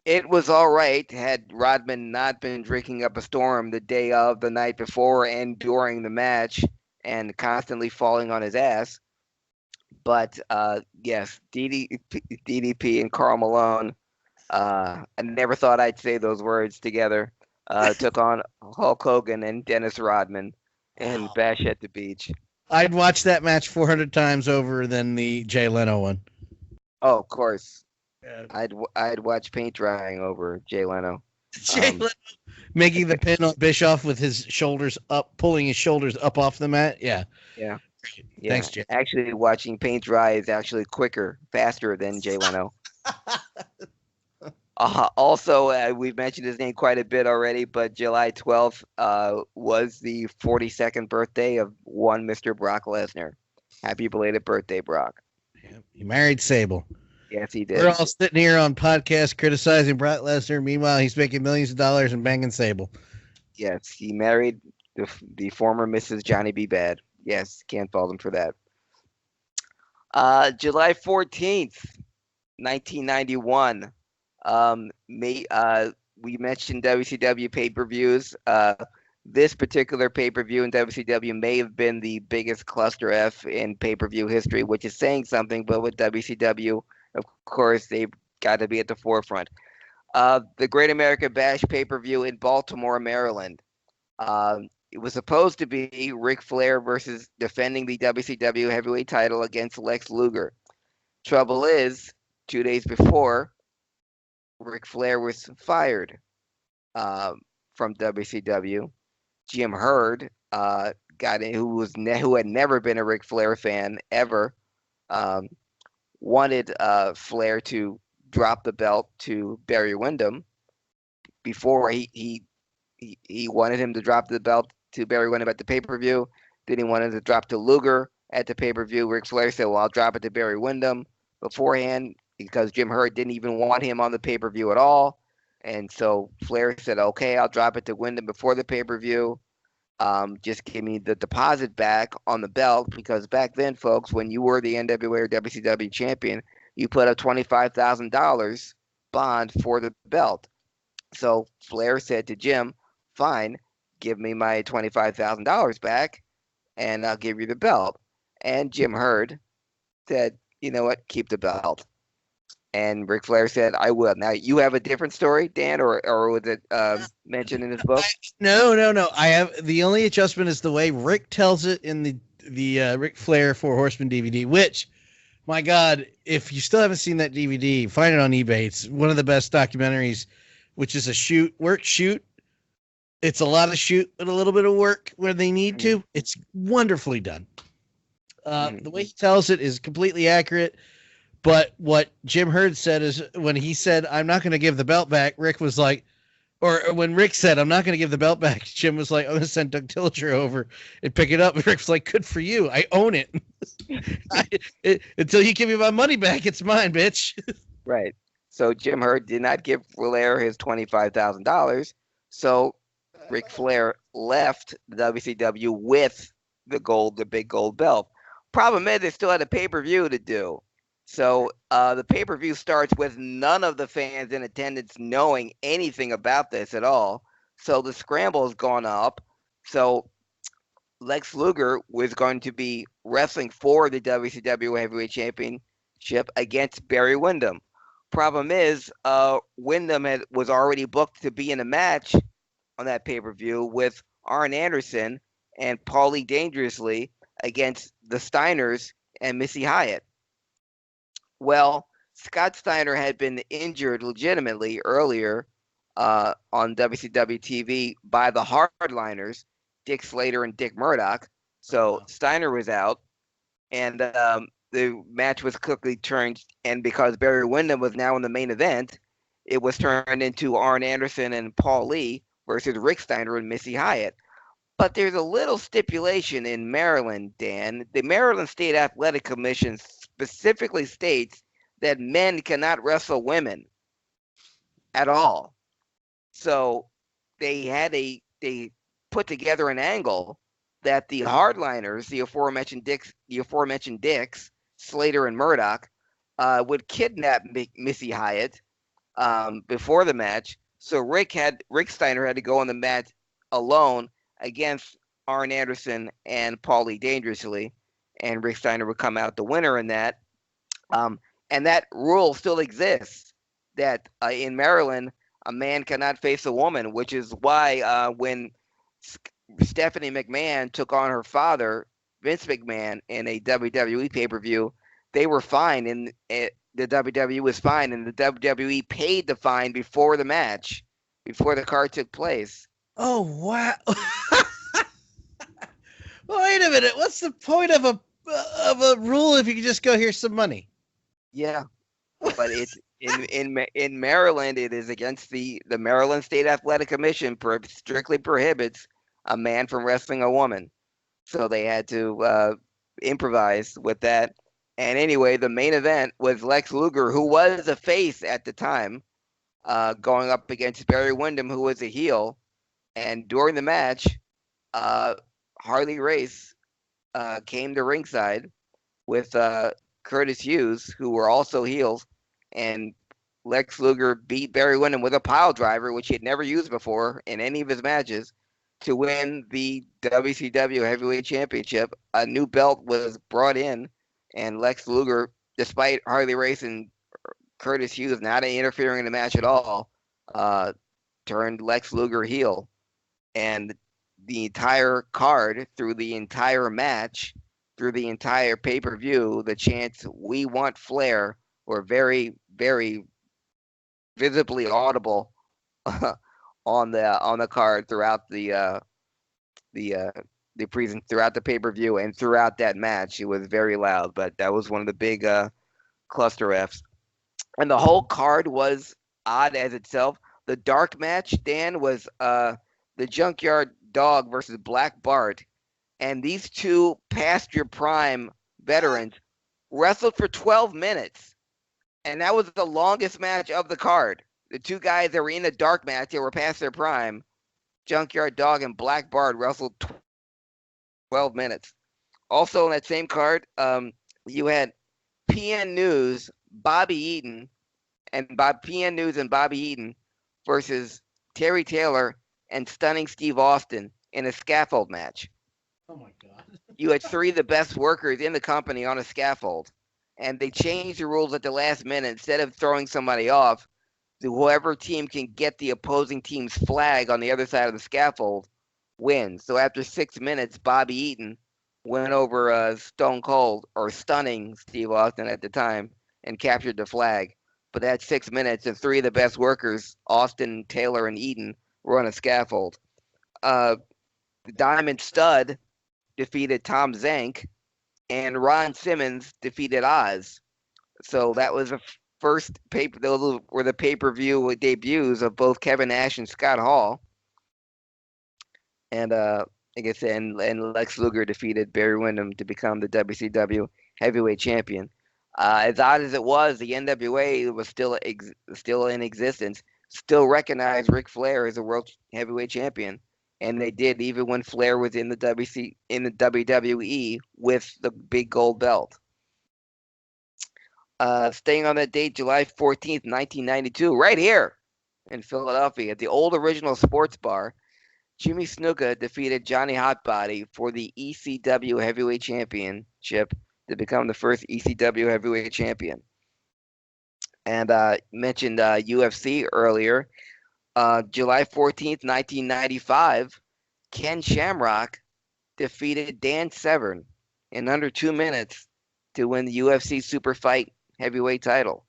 It was all right had Rodman not been drinking up a storm the day of, the night before, and during the match, and constantly falling on his ass. But yes, DDP and Karl Malone, I never thought I'd say those words together, took on Hulk Hogan and Dennis Rodman and Bash at the Beach. I'd watch that match 400 times over than the Jay Leno one. Oh, of course. Yeah. I'd watch paint drying over Jay Leno. Jay Leno making the pin on Bischoff with his shoulders up, pulling his shoulders up off the mat. Yeah. Yeah. Thanks, Jay. Actually, watching paint dry is actually faster than Jay Leno. Also, we've mentioned his name quite a bit already, but July 12th was the 42nd birthday of one Mr. Brock Lesnar. Happy belated birthday, Brock. Yeah, he married Sable. Yes, he did. We're all sitting here on podcast criticizing Brock Lesnar. Meanwhile, he's making millions of dollars and banging Sable. Yes, he married the former Mrs. Johnny B. Bad. Yes, can't fault him for that. July 14th, 1991. We mentioned WCW pay-per-views. This particular pay-per-view in WCW may have been the biggest cluster F in pay-per-view history, which is saying something, but with WCW, of course, they've got to be at the forefront. The Great American Bash pay-per-view in Baltimore, Maryland. It was supposed to be Ric Flair versus defending the WCW heavyweight title against Lex Luger. Trouble is, 2 days before, Ric Flair was fired from WCW. Jim Herd, who had never been a Ric Flair fan ever, wanted Flair to drop the belt to Barry Windham before he wanted him to drop the belt to Barry Windham at the pay-per-view. Then he wanted to drop to Luger at the pay-per-view. Ric Flair said, well, I'll drop it to Barry Windham beforehand, because Jim Herd didn't even want him on the pay-per-view at all. And so Flair said, okay, I'll drop it to Windham before the pay-per-view. Just give me the deposit back on the belt, because back then, folks, when you were the NWA or WCW champion, you put up $25,000 bond for the belt. So Flair said to Jim, fine, give me my $25,000 back, and I'll give you the belt. And Jim Herd said, you know what, keep the belt. And Ric Flair said, "I will." Now you have a different story, Dan, or was it mentioned in his book? No. I have the only adjustment is the way Rick tells it in the Ric Flair Four Horsemen DVD. Which, my God, if you still haven't seen that DVD, find it on eBay. It's one of the best documentaries. Which is a shoot. It's a lot of shoot and a little bit of work where they need Mm-hmm. to. It's wonderfully done. Mm-hmm. The way he tells it is completely accurate. But what Jim Herd said is when he said, "I'm not going to give the belt back," Rick was like, or when Rick said, "I'm not going to give the belt back," Jim was like, "I'm going to send Doug Dillinger over and pick it up." And Rick's like, "Good for you. I own it. Until you give me my money back, it's mine, bitch." Right. So Jim Herd did not give Flair his $25,000. So Ric Flair left the WCW with the big gold belt. Problem is, they still had a pay-per-view to do. So the pay-per-view starts with none of the fans in attendance knowing anything about this at all. So the scramble has gone up. So Lex Luger was going to be wrestling for the WCW Heavyweight Championship against Barry Windham. Problem is, Windham was already booked to be in a match on that pay-per-view with Arn Anderson and Paulie Dangerously against the Steiners and Missy Hyatt. Well, Scott Steiner had been injured legitimately earlier on WCW TV by the Hardliners, Dick Slater and Dick Murdoch. So Steiner was out, and the match was quickly turned. And because Barry Windham was now in the main event, it was turned into Arn Anderson and Paul Lee versus Rick Steiner and Missy Hyatt. But there's a little stipulation in Maryland, Dan. The Maryland State Athletic Commission specifically states that men cannot wrestle women at all. So they put together an angle that the hardliners, the aforementioned Dicks, Slater and Murdoch, would kidnap Missy Hyatt before the match. So Rick Steiner had to go on the match alone against Arn Anderson and Paulie Dangerously, and Rick Steiner would come out the winner in that. And that rule still exists that in Maryland, a man cannot face a woman, which is why when Stephanie McMahon took on her father, Vince McMahon, in a WWE pay-per-view, they were fine, and the WWE was fine, and the WWE paid the fine before the match, before the card took place. Oh, wow. Wait a minute. What's the point of a rule if you can just go, "Here's some money"? Yeah, but it's in Maryland, it is against the Maryland State Athletic Commission strictly prohibits a man from wrestling a woman. So they had to improvise with that. And anyway, the main event was Lex Luger, who was a face at the time, going up against Barry Windham, who was a heel. And during the match, Harley Race came to ringside with Curtis Hughes, who were also heels, and Lex Luger beat Barry Windham with a pile driver, which he had never used before in any of his matches, to win the WCW Heavyweight Championship. A new belt was brought in, and Lex Luger, despite Harley Race and Curtis Hughes not interfering in the match at all, turned Lex Luger heel. And the entire card, through the entire match, through the entire pay-per-view, the chants "We want Flair" were very, very visibly audible on the card throughout throughout the pay-per-view and throughout that match. It was very loud, but that was one of the big cluster Fs. And the whole card was odd as itself. The dark match, Dan, was the Junkyard Dog versus Black Bart. And these two past your prime veterans wrestled for 12 minutes. And that was the longest match of the card. The two guys that were in the dark match, they were past their prime, Junkyard Dog and Black Bart, wrestled 12 minutes. Also on that same card, you had PN News, Bobby Eaton, and PN News and Bobby Eaton versus Terry Taylor and Stunning Steve Austin in a scaffold match. Oh my God. You had three of the best workers in the company on a scaffold. and they changed the rules at the last minute. Instead of throwing somebody off, whoever team can get the opposing team's flag on the other side of the scaffold wins. So after 6 minutes, Bobby Eaton went over Stone Cold, or stunning Steve Austin at the time, and captured the flag. But that's 6 minutes, and three of the best workers, Austin, Taylor, and Eaton, were on a scaffold. Diamond Stud defeated Tom Zank, and Ron Simmons defeated Oz. So that was the first paper. Those were the pay-per-view debuts of both Kevin Nash and Scott Hall. And like I said, and Lex Luger defeated Barry Windham to become the WCW Heavyweight Champion. As odd as it was, the NWA was still in existence, still recognized Ric Flair as a World Heavyweight Champion, and they did even when Flair was in the WWE with the big gold belt. Staying on that date, July 14th, 1992, right here in Philadelphia at the old original sports bar, Jimmy Snuka defeated Johnny Hotbody for the ECW Heavyweight Championship to become the first ECW Heavyweight Champion. And mentioned UFC earlier. July 14th, 1995, Ken Shamrock defeated Dan Severn in under 2 minutes to win the UFC Super Fight Heavyweight title.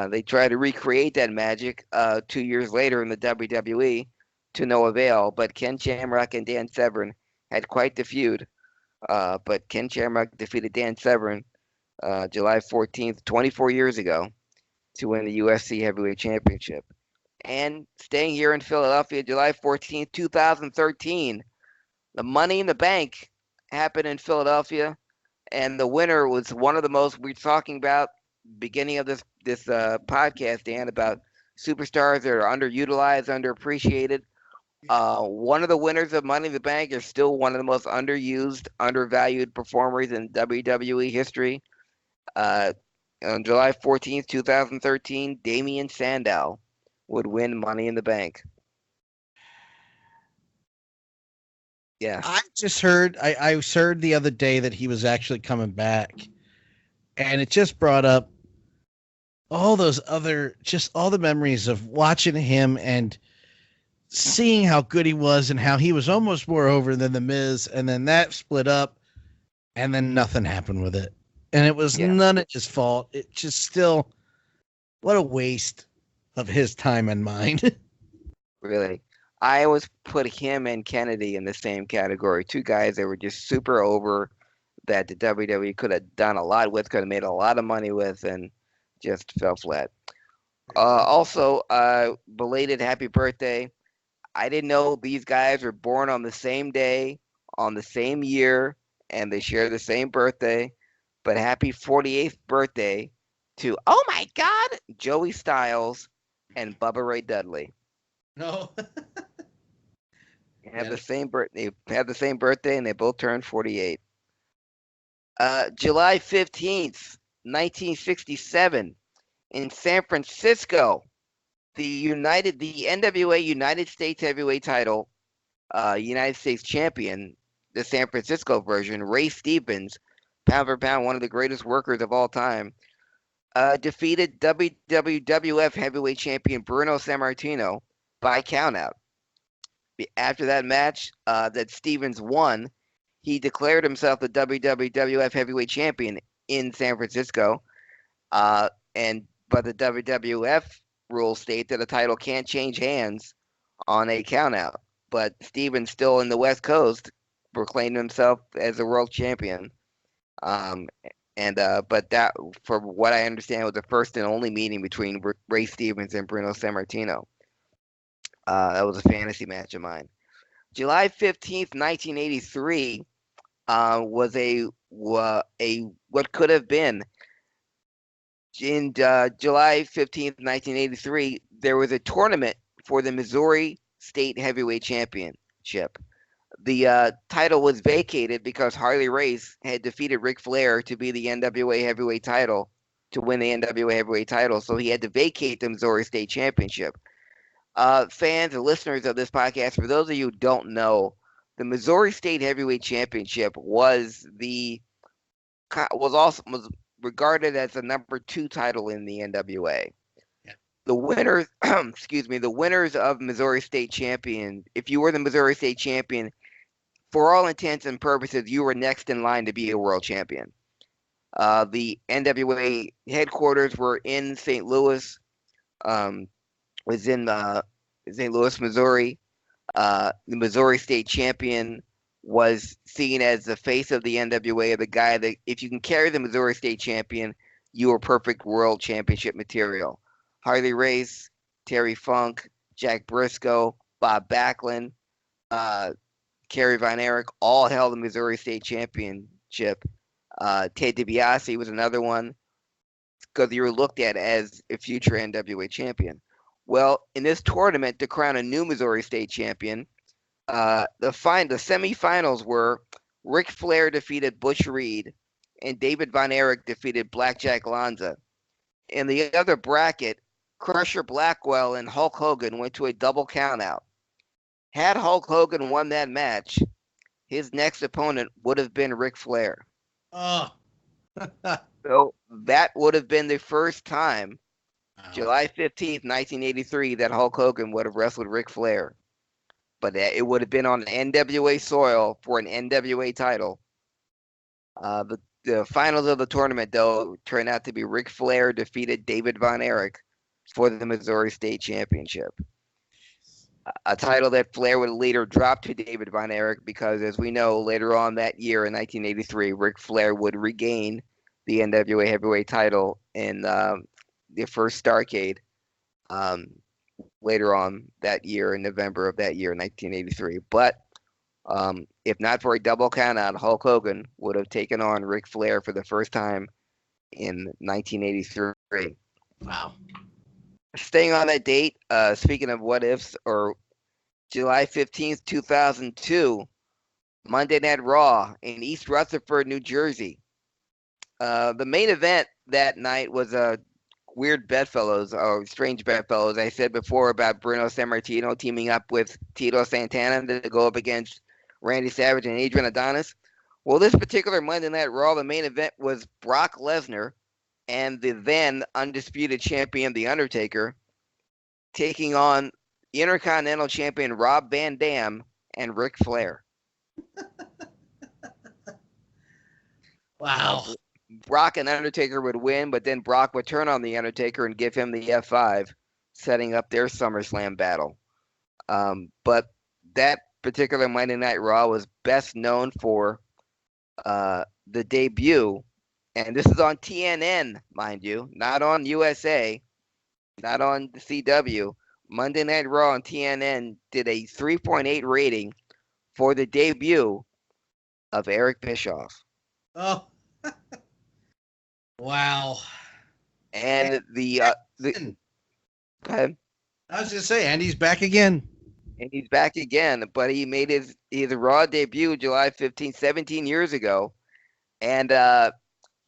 They tried to recreate that magic 2 years later in the WWE to no avail, but Ken Shamrock and Dan Severn had quite the feud. But Ken Shamrock defeated Dan Severn July 14th, 24 years ago, to win the UFC Heavyweight Championship. And staying here in Philadelphia, July 14th, 2013, the Money in the Bank happened in Philadelphia, and the winner was one of the most we're talking about beginning of this podcast, Dan, about superstars that are underutilized, underappreciated. One of the winners of Money in the Bank is still one of the most underused, undervalued performers in WWE history. On July 14th, 2013, Damien Sandow would win Money in the Bank. Yeah. I just heard, I heard the other day that he was actually coming back, and it just brought up all those other, just all the memories of watching him and seeing how good he was and how he was almost more over than The Miz, and then that split up, and then nothing happened with it. And it was none of his fault. It just still, what a waste of his time and mind. Really. I always put him and Kennedy in the same category. Two guys that were just super over, that the WWE could have done a lot with, could have made a lot of money with, and just fell flat. Also, belated happy birthday. I didn't know these guys were born on the same day, on the same year, and they share the same birthday. But happy 48th birthday to, oh my God, Joey Styles and Bubba Ray Dudley. No. Have the same birthday. They have the same birthday, and they both turned 48. July 15th, 1967, in San Francisco, the NWA United States Heavyweight title, United States champion, the San Francisco version, Ray Stevens, pound for pound, one of the greatest workers of all time, defeated WWF Heavyweight champion Bruno Sammartino by countout. After that match that Stevens won, he declared himself the WWF Heavyweight Champion in San Francisco. But the WWF rules state that a title can't change hands on a countout. But Stevens, still in the West Coast, proclaimed himself as a world champion. But that, for what I understand, was the first and only meeting between Ray Stevens and Bruno Sammartino. That was a fantasy match of mine. July 15th, 1983, was a what could have been. In July 15th, 1983, there was a tournament for the Missouri State Heavyweight Championship. The title was vacated because Harley Race had defeated Ric Flair to be the NWA Heavyweight title, to win the NWA Heavyweight title, so he had to vacate the Missouri State Championship. Fans and listeners of this podcast, for those of you who don't know, the Missouri State Heavyweight Championship was regarded as the number 2 title in the NWA. Yeah. The winners, the winners of Missouri State Champion, if you were the Missouri State Champion, for all intents and purposes, you were next in line to be a world champion. The NWA headquarters were in St. Louis, was in St. Louis, Missouri. The Missouri State Champion was seen as the face of the NWA, the guy that if you can carry the Missouri State Champion, you are perfect world championship material. Harley Race, Terry Funk, Jack Briscoe, Bob Backlund, Kerry Von Erich all held the Missouri State Championship. Ted DiBiase was another one because you were looked at as a future NWA champion. Well, in this tournament, to crown a new Missouri State champion, the semifinals were Ric Flair defeated Butch Reed, and David Von Erich defeated Blackjack Lanza. In the other bracket, Crusher Blackwell and Hulk Hogan went to a double countout. Had Hulk Hogan won that match, his next opponent would have been Ric Flair. Oh. So that would have been the first time, July 15th, 1983, that Hulk Hogan would have wrestled Ric Flair. But it would have been on NWA soil for an NWA title. The finals of the tournament, though, turned out to be Ric Flair defeated David Von Erich for the Missouri State Championship. A title that Flair would later drop to David Von Erich because, as we know, later on that year in 1983, Ric Flair would regain the NWA heavyweight title in the first Starrcade later on that year, in November of that year, 1983. But if not for a double countout, Hulk Hogan would have taken on Ric Flair for the first time in 1983. Wow. Staying on that date, speaking of what ifs, or July 15th, 2002, Monday Night Raw in East Rutherford, New Jersey. The main event that night was a weird bedfellows, or strange bedfellows. I said before about Bruno Sammartino teaming up with Tito Santana to go up against Randy Savage and Adrian Adonis. Well, this particular Monday Night Raw, the main event was Brock Lesnar and the then undisputed champion, The Undertaker, taking on Intercontinental Champion Rob Van Dam and Ric Flair. Wow. Brock and Undertaker would win, but then Brock would turn on The Undertaker and give him the F5, setting up their SummerSlam battle. But that particular Monday Night Raw was best known for the debut, and this is on TNN, mind you, not on USA, not on the CW. Monday Night Raw on TNN did a 3.8 rating for the debut of Eric Bischoff. Oh. Wow. And the go ahead. I was gonna say, and he's back again. And he's back again, but he made his Raw debut July 15th, 17 years ago, and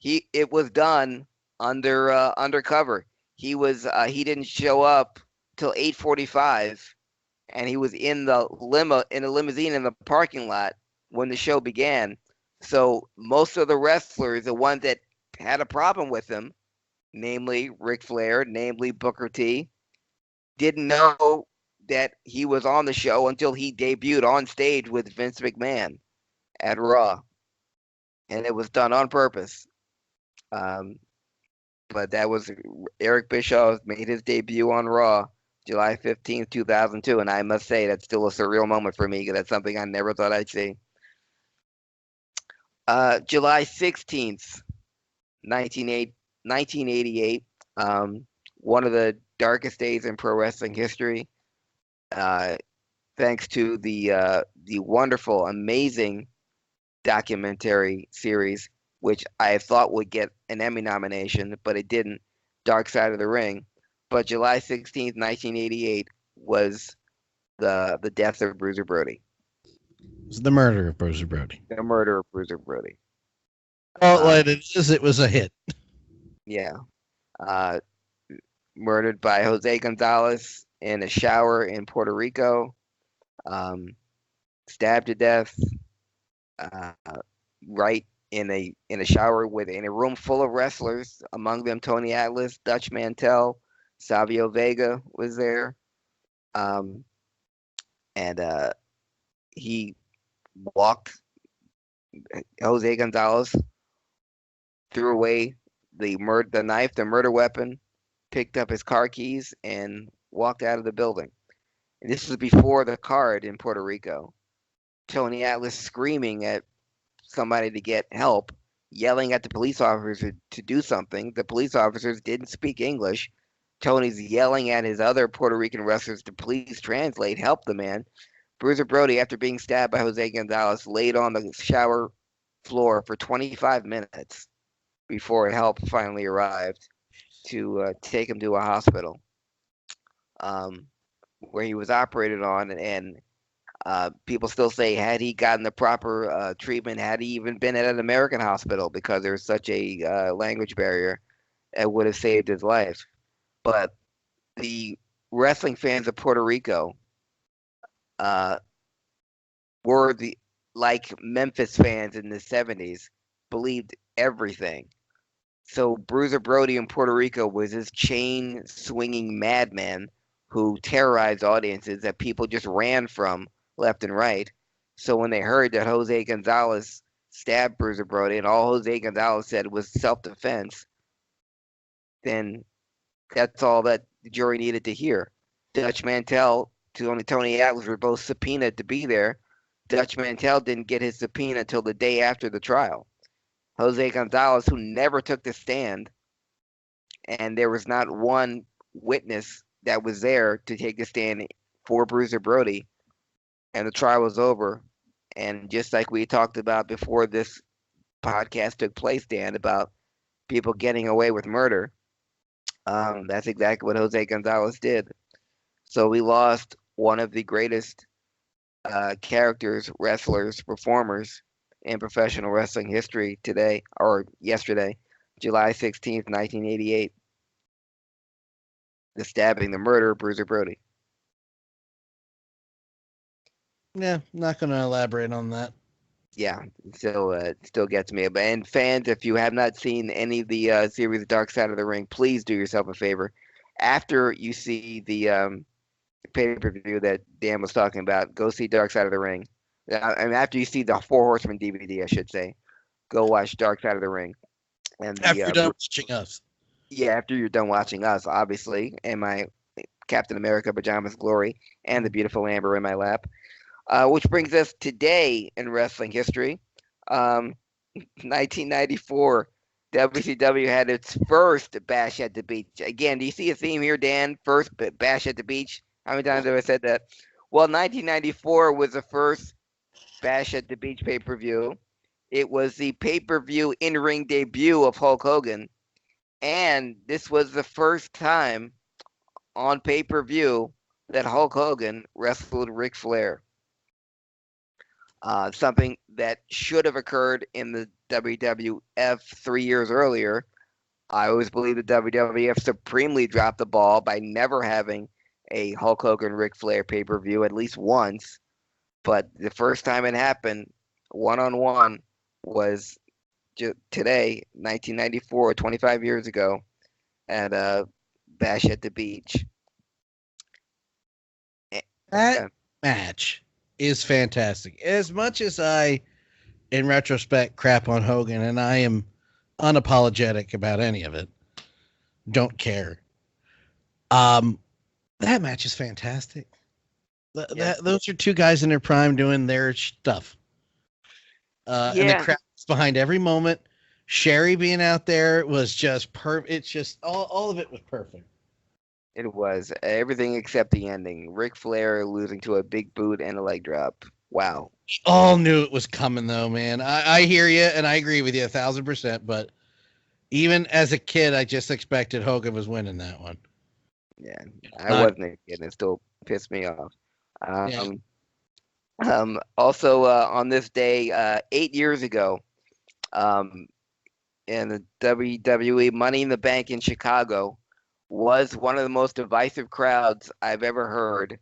it was done undercover. He didn't show up till 8:45, and he was in a limousine in the parking lot when the show began. So most of the wrestlers, the ones that had a problem with him, namely Ric Flair, namely Booker T, didn't know that he was on the show until he debuted on stage with Vince McMahon at Raw, and it was done on purpose. But that was Eric Bischoff made his debut on Raw July 15th, 2002, and I must say that's still a surreal moment for me because that's something I never thought I'd see. July 16th, 1988, one of the darkest days in pro wrestling history. Thanks to the wonderful, amazing documentary series, which I thought would get an Emmy nomination, but it didn't, Dark Side of the Ring. But July 16th, 1988 was the death of Bruiser Brody. It was the murder of Bruiser Brody. The murder of Bruiser Brody. It was a hit. Yeah. Murdered by Jose Gonzalez in a shower in Puerto Rico. Stabbed to death right in a shower in a room full of wrestlers. Among them, Tony Atlas, Dutch Mantel, Savio Vega was there, um, and he walked Jose Gonzalez, threw away the knife, the murder weapon, picked up his car keys, and walked out of the building. And this was before the card in Puerto Rico. Tony Atlas screaming at somebody to get help, yelling at the police officers to do something. The police officers didn't speak English. Tony's yelling at his other Puerto Rican wrestlers to please translate, help the man. Bruiser Brody, after being stabbed by Jose Gonzalez, laid on the shower floor for 25 minutes before help finally arrived to take him to a hospital, um, where he was operated on. And people still say, had he gotten the proper treatment, had he even been at an American hospital, because there's such a language barrier, it would have saved his life. But the wrestling fans of Puerto Rico uh, were like Memphis fans in the 70s, believed everything. So Bruiser Brody in Puerto Rico was this chain swinging madman who terrorized audiences that people just ran from left and right. So when they heard that Jose Gonzalez stabbed Bruiser Brody and all Jose Gonzalez said was self-defense, then that's all that the jury needed to hear. Dutch Mantel and Tony Atlas were both subpoenaed to be there. Dutch Mantel didn't get his subpoena until the day after the trial. Jose Gonzalez, who never took the stand, and there was not one witness that was there to take the stand for Bruiser Brody, and the trial was over. And just like we talked about before this podcast took place, Dan, about people getting away with murder, that's exactly what Jose Gonzalez did. So we lost one of the greatest characters, wrestlers, performers in professional wrestling history today, or yesterday, July 16th, 1988. The stabbing, the murder of Bruiser Brody. Yeah, not going to elaborate on that. Yeah, still gets me. And fans, if you have not seen any of the series Dark Side of the Ring, please do yourself a favor. After you see the pay-per-view that Dan was talking about, go see Dark Side of the Ring. I mean, after you see the Four Horsemen DVD, I should say, go watch Dark Side of the Ring. And After you're done watching us. Yeah, after you're done watching us, obviously, and my Captain America pajamas glory, and the beautiful Amber in my lap. Which brings us today in wrestling history. 1994, WCW had its first Bash at the Beach. Again, do you see a theme here, Dan? First Bash at the Beach. How many times have I said that? Well, 1994 was the first Bash at the Beach pay-per-view. It was the pay-per-view in-ring debut of Hulk Hogan. And this was the first time on pay-per-view that Hulk Hogan wrestled Ric Flair. Something that should have occurred in the WWF 3 years earlier. I always believe the WWF supremely dropped the ball by never having a Hulk Hogan Ric Flair pay-per-view at least once. But the first time it happened, one-on-one, was today, 1994, 25 years ago, at Bash at the Beach. That match is fantastic. As much as I, in retrospect, crap on Hogan, and I am unapologetic about any of it, don't care. That match is fantastic. Those are two guys in their prime doing their stuff. And the crowd was behind every moment. Sherry being out there was just perfect. It's just all of it was perfect. It was everything except the ending. Ric Flair losing to a big boot and a leg drop. Wow. All knew it was coming though, man. I hear you and I agree with you 1,000%. But even as a kid, I just expected Hogan was winning that one. Yeah, I wasn't a kid. It still pissed me off. Also, on this day, 8 years ago, in the WWE Money in the Bank in Chicago, was one of the most divisive crowds I've ever heard,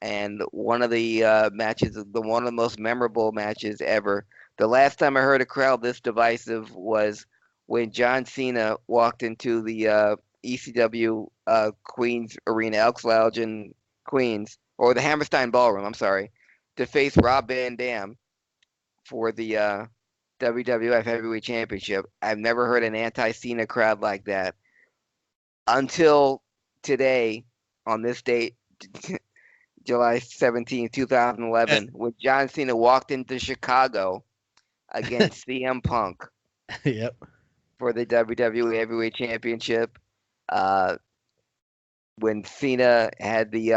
and one of the matches, one of the most memorable matches ever. The last time I heard a crowd this divisive was when John Cena walked into the ECW Queens Arena, Elks Lounge in Queens, or the Hammerstein Ballroom, I'm sorry, to face Rob Van Dam for the WWF Heavyweight Championship. I've never heard an anti-Cena crowd like that until today on this date, July 17, 2011, when John Cena walked into Chicago against CM Punk Yep. for the WWE Heavyweight Championship. When Cena had the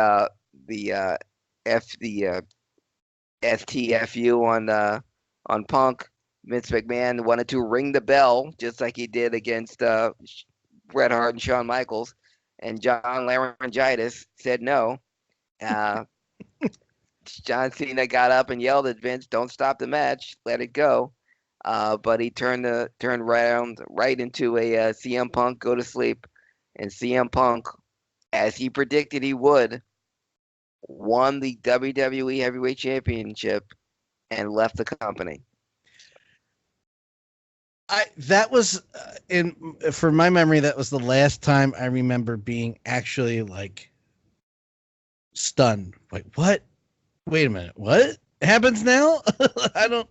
STFU on Punk, Vince McMahon wanted to ring the bell just like he did against Bret Hart and Shawn Michaels, and John Laryngitis said no. John Cena got up and yelled at Vince, "Don't stop the match, let it go." But he turned around right into a CM Punk go to sleep, and CM Punk, as he predicted he would, won the WWE Heavyweight Championship and left the company. That was for my memory, that was the last time I remember being actually like stunned. Like, what? Wait a minute, what happens now? I don't.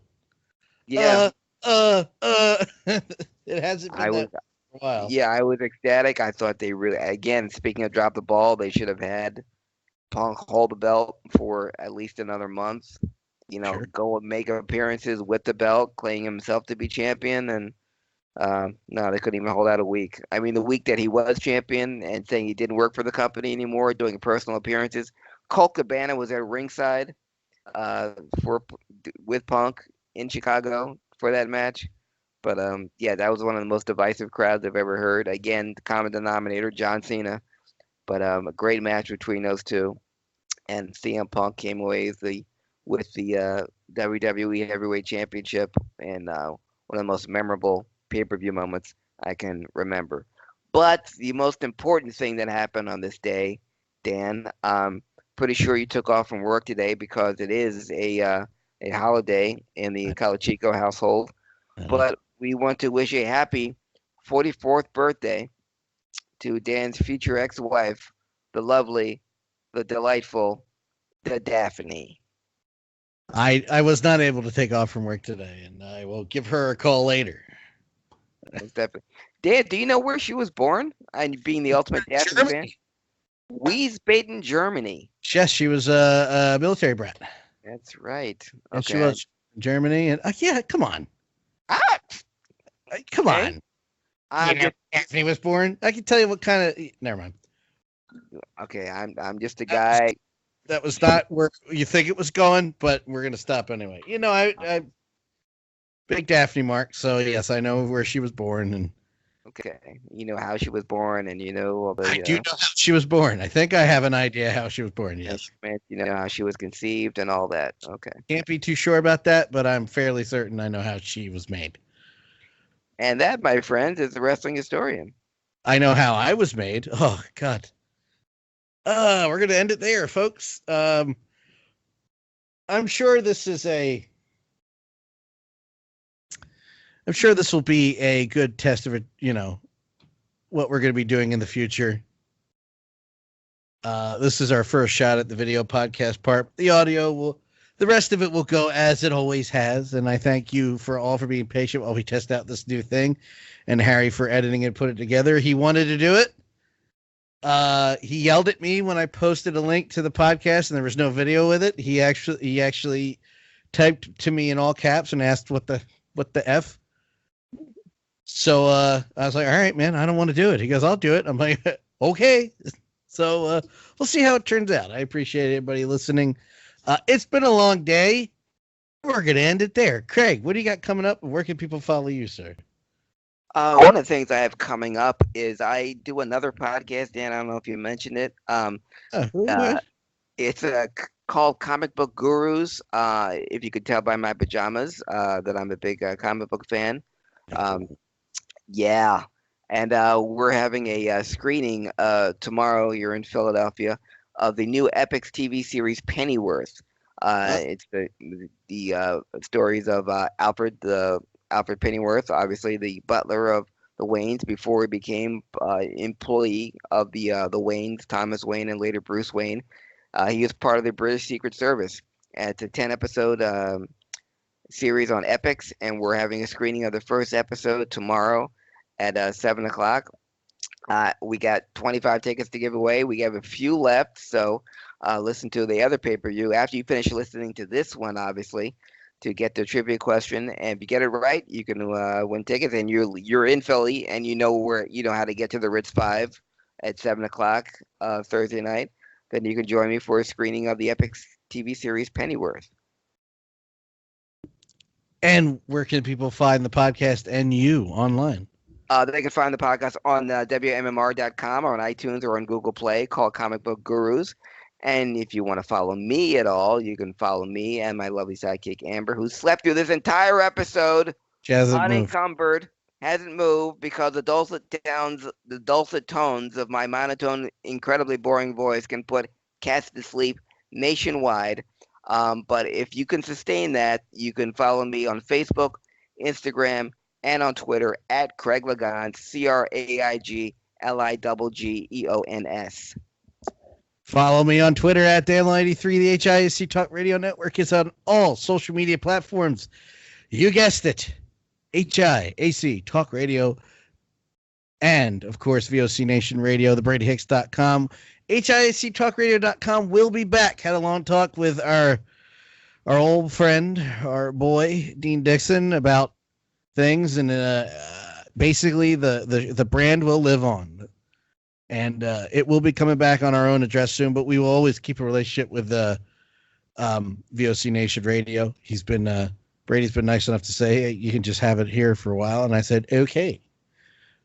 Yeah. It hasn't been that for a while. Yeah, I was ecstatic. I thought they really, again, speaking of drop the ball, they should have had Punk hold the belt for at least another month. Sure. Go and make appearances with the belt, claiming himself to be champion, and no, they couldn't even hold out a week. I mean, the week that he was champion and saying he didn't work for the company anymore, doing personal appearances, Colt Cabana was at ringside with Punk in Chicago for that match. But yeah, that was one of the most divisive crowds I've ever heard. Again, the common denominator, John Cena. But a great match between those two, and CM Punk came away with the WWE Heavyweight Championship, and one of the most memorable pay-per-view moments I can remember. But the most important thing that happened on this day, Dan, pretty sure you took off from work today because it is a holiday in the Calachico household. But we want to wish a happy 44th birthday to Dan's future ex-wife, the lovely, the delightful, the Daphne. I was not able to take off from work today, and I will give her a call later. Dan, do you know where she was born? And being the ultimate Daphne fan, Wiesbaden, Germany. Yes, she was a military brat. That's right. And Okay. she was in Germany, and yeah, come on. Come on. Daphne was born. I can tell you what kind of. Never mind. Okay, I'm just a guy. That was not where you think it was going, but we're gonna stop anyway. I big Daphne mark. So yes, I know where she was born, and okay, you know how she was born, and you know all the. I do know how she was born. I think I have an idea how she was born. Yes, you know how she was conceived and all that. Okay, can't be too sure about that, but I'm fairly certain I know how she was made. And that, my friends, is the wrestling historian. I know how I was made. Oh God. We're gonna end it there, folks. I'm sure this is I'm sure this will be a good test of it, what we're going to be doing in the future. This is our first shot at the video podcast part. The rest of it will go as it always has. And I thank you for being patient while we test out this new thing, and Harry for editing and put it together. He wanted to do it. He yelled at me when I posted a link to the podcast and there was no video with it. He actually typed to me in all caps and asked what the F. So I was like, all right, man, I don't want to do it. He goes, I'll do it. I'm like, okay. So we'll see how it turns out. I appreciate everybody listening. It's been a long day. We're going to end it there. Craig, what do you got coming up? Where can people follow you, sir? One of the things I have coming up is I do another podcast, Dan. I don't know if you mentioned it. It's called Comic Book Gurus. If you could tell by my pajamas that I'm a big comic book fan. Yeah. And we're having a screening tomorrow here in Philadelphia of the new Epix TV series Pennyworth. It's the stories of Alfred Pennyworth, obviously the butler of the Waynes before he became employee of the Waynes, Thomas Wayne, and later Bruce Wayne. He was part of the British Secret Service. It's a 10-episode series on Epix, and we're having a screening of the first episode tomorrow at 7 o'clock. We got 25 tickets to give away. We have a few left, so listen to the other pay-per-view after you finish listening to this one, obviously, to get the trivia question. And if you get it right, you can win tickets. And you're in Philly, and you know how to get to the Ritz 5 at 7 o'clock Thursday night. Then you can join me for a screening of the Epix TV series Pennyworth. And where can people find the podcast and you online? They can find the podcast on WMMR.com or on iTunes or on Google Play called Comic Book Gurus. And if you want to follow me at all, you can follow me and my lovely sidekick Amber, who slept through this entire episode unencumbered, hasn't moved because the dulcet tones of my monotone, incredibly boring voice can put cats to sleep nationwide. But if you can sustain that, you can follow me on Facebook, Instagram, and on Twitter at Craig Ligons, CraigLiggeons. Follow me on Twitter at Dan83. The HIAC Talk Radio Network is on all social media platforms. You guessed it. HIAC Talk Radio. And, of course, VOC Nation Radio, thebradyhicks.com. HIACTalkRadio.com will be back. Had a long talk with our old friend, our boy, Dean Dixon, about things. And basically, the brand will live on. And it will be coming back on our own address soon, but we will always keep a relationship with VOC Nation Radio. Brady's been nice enough to say, hey, you can just have it here for a while. And I said, okay.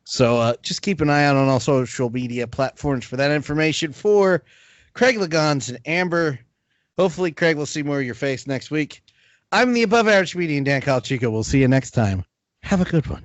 So just keep an eye out on all social media platforms for that information. For Craig Ligons and Amber, hopefully Craig will see more of your face next week. I'm the above average comedian, Dan Calchico. We'll see you next time. Have a good one.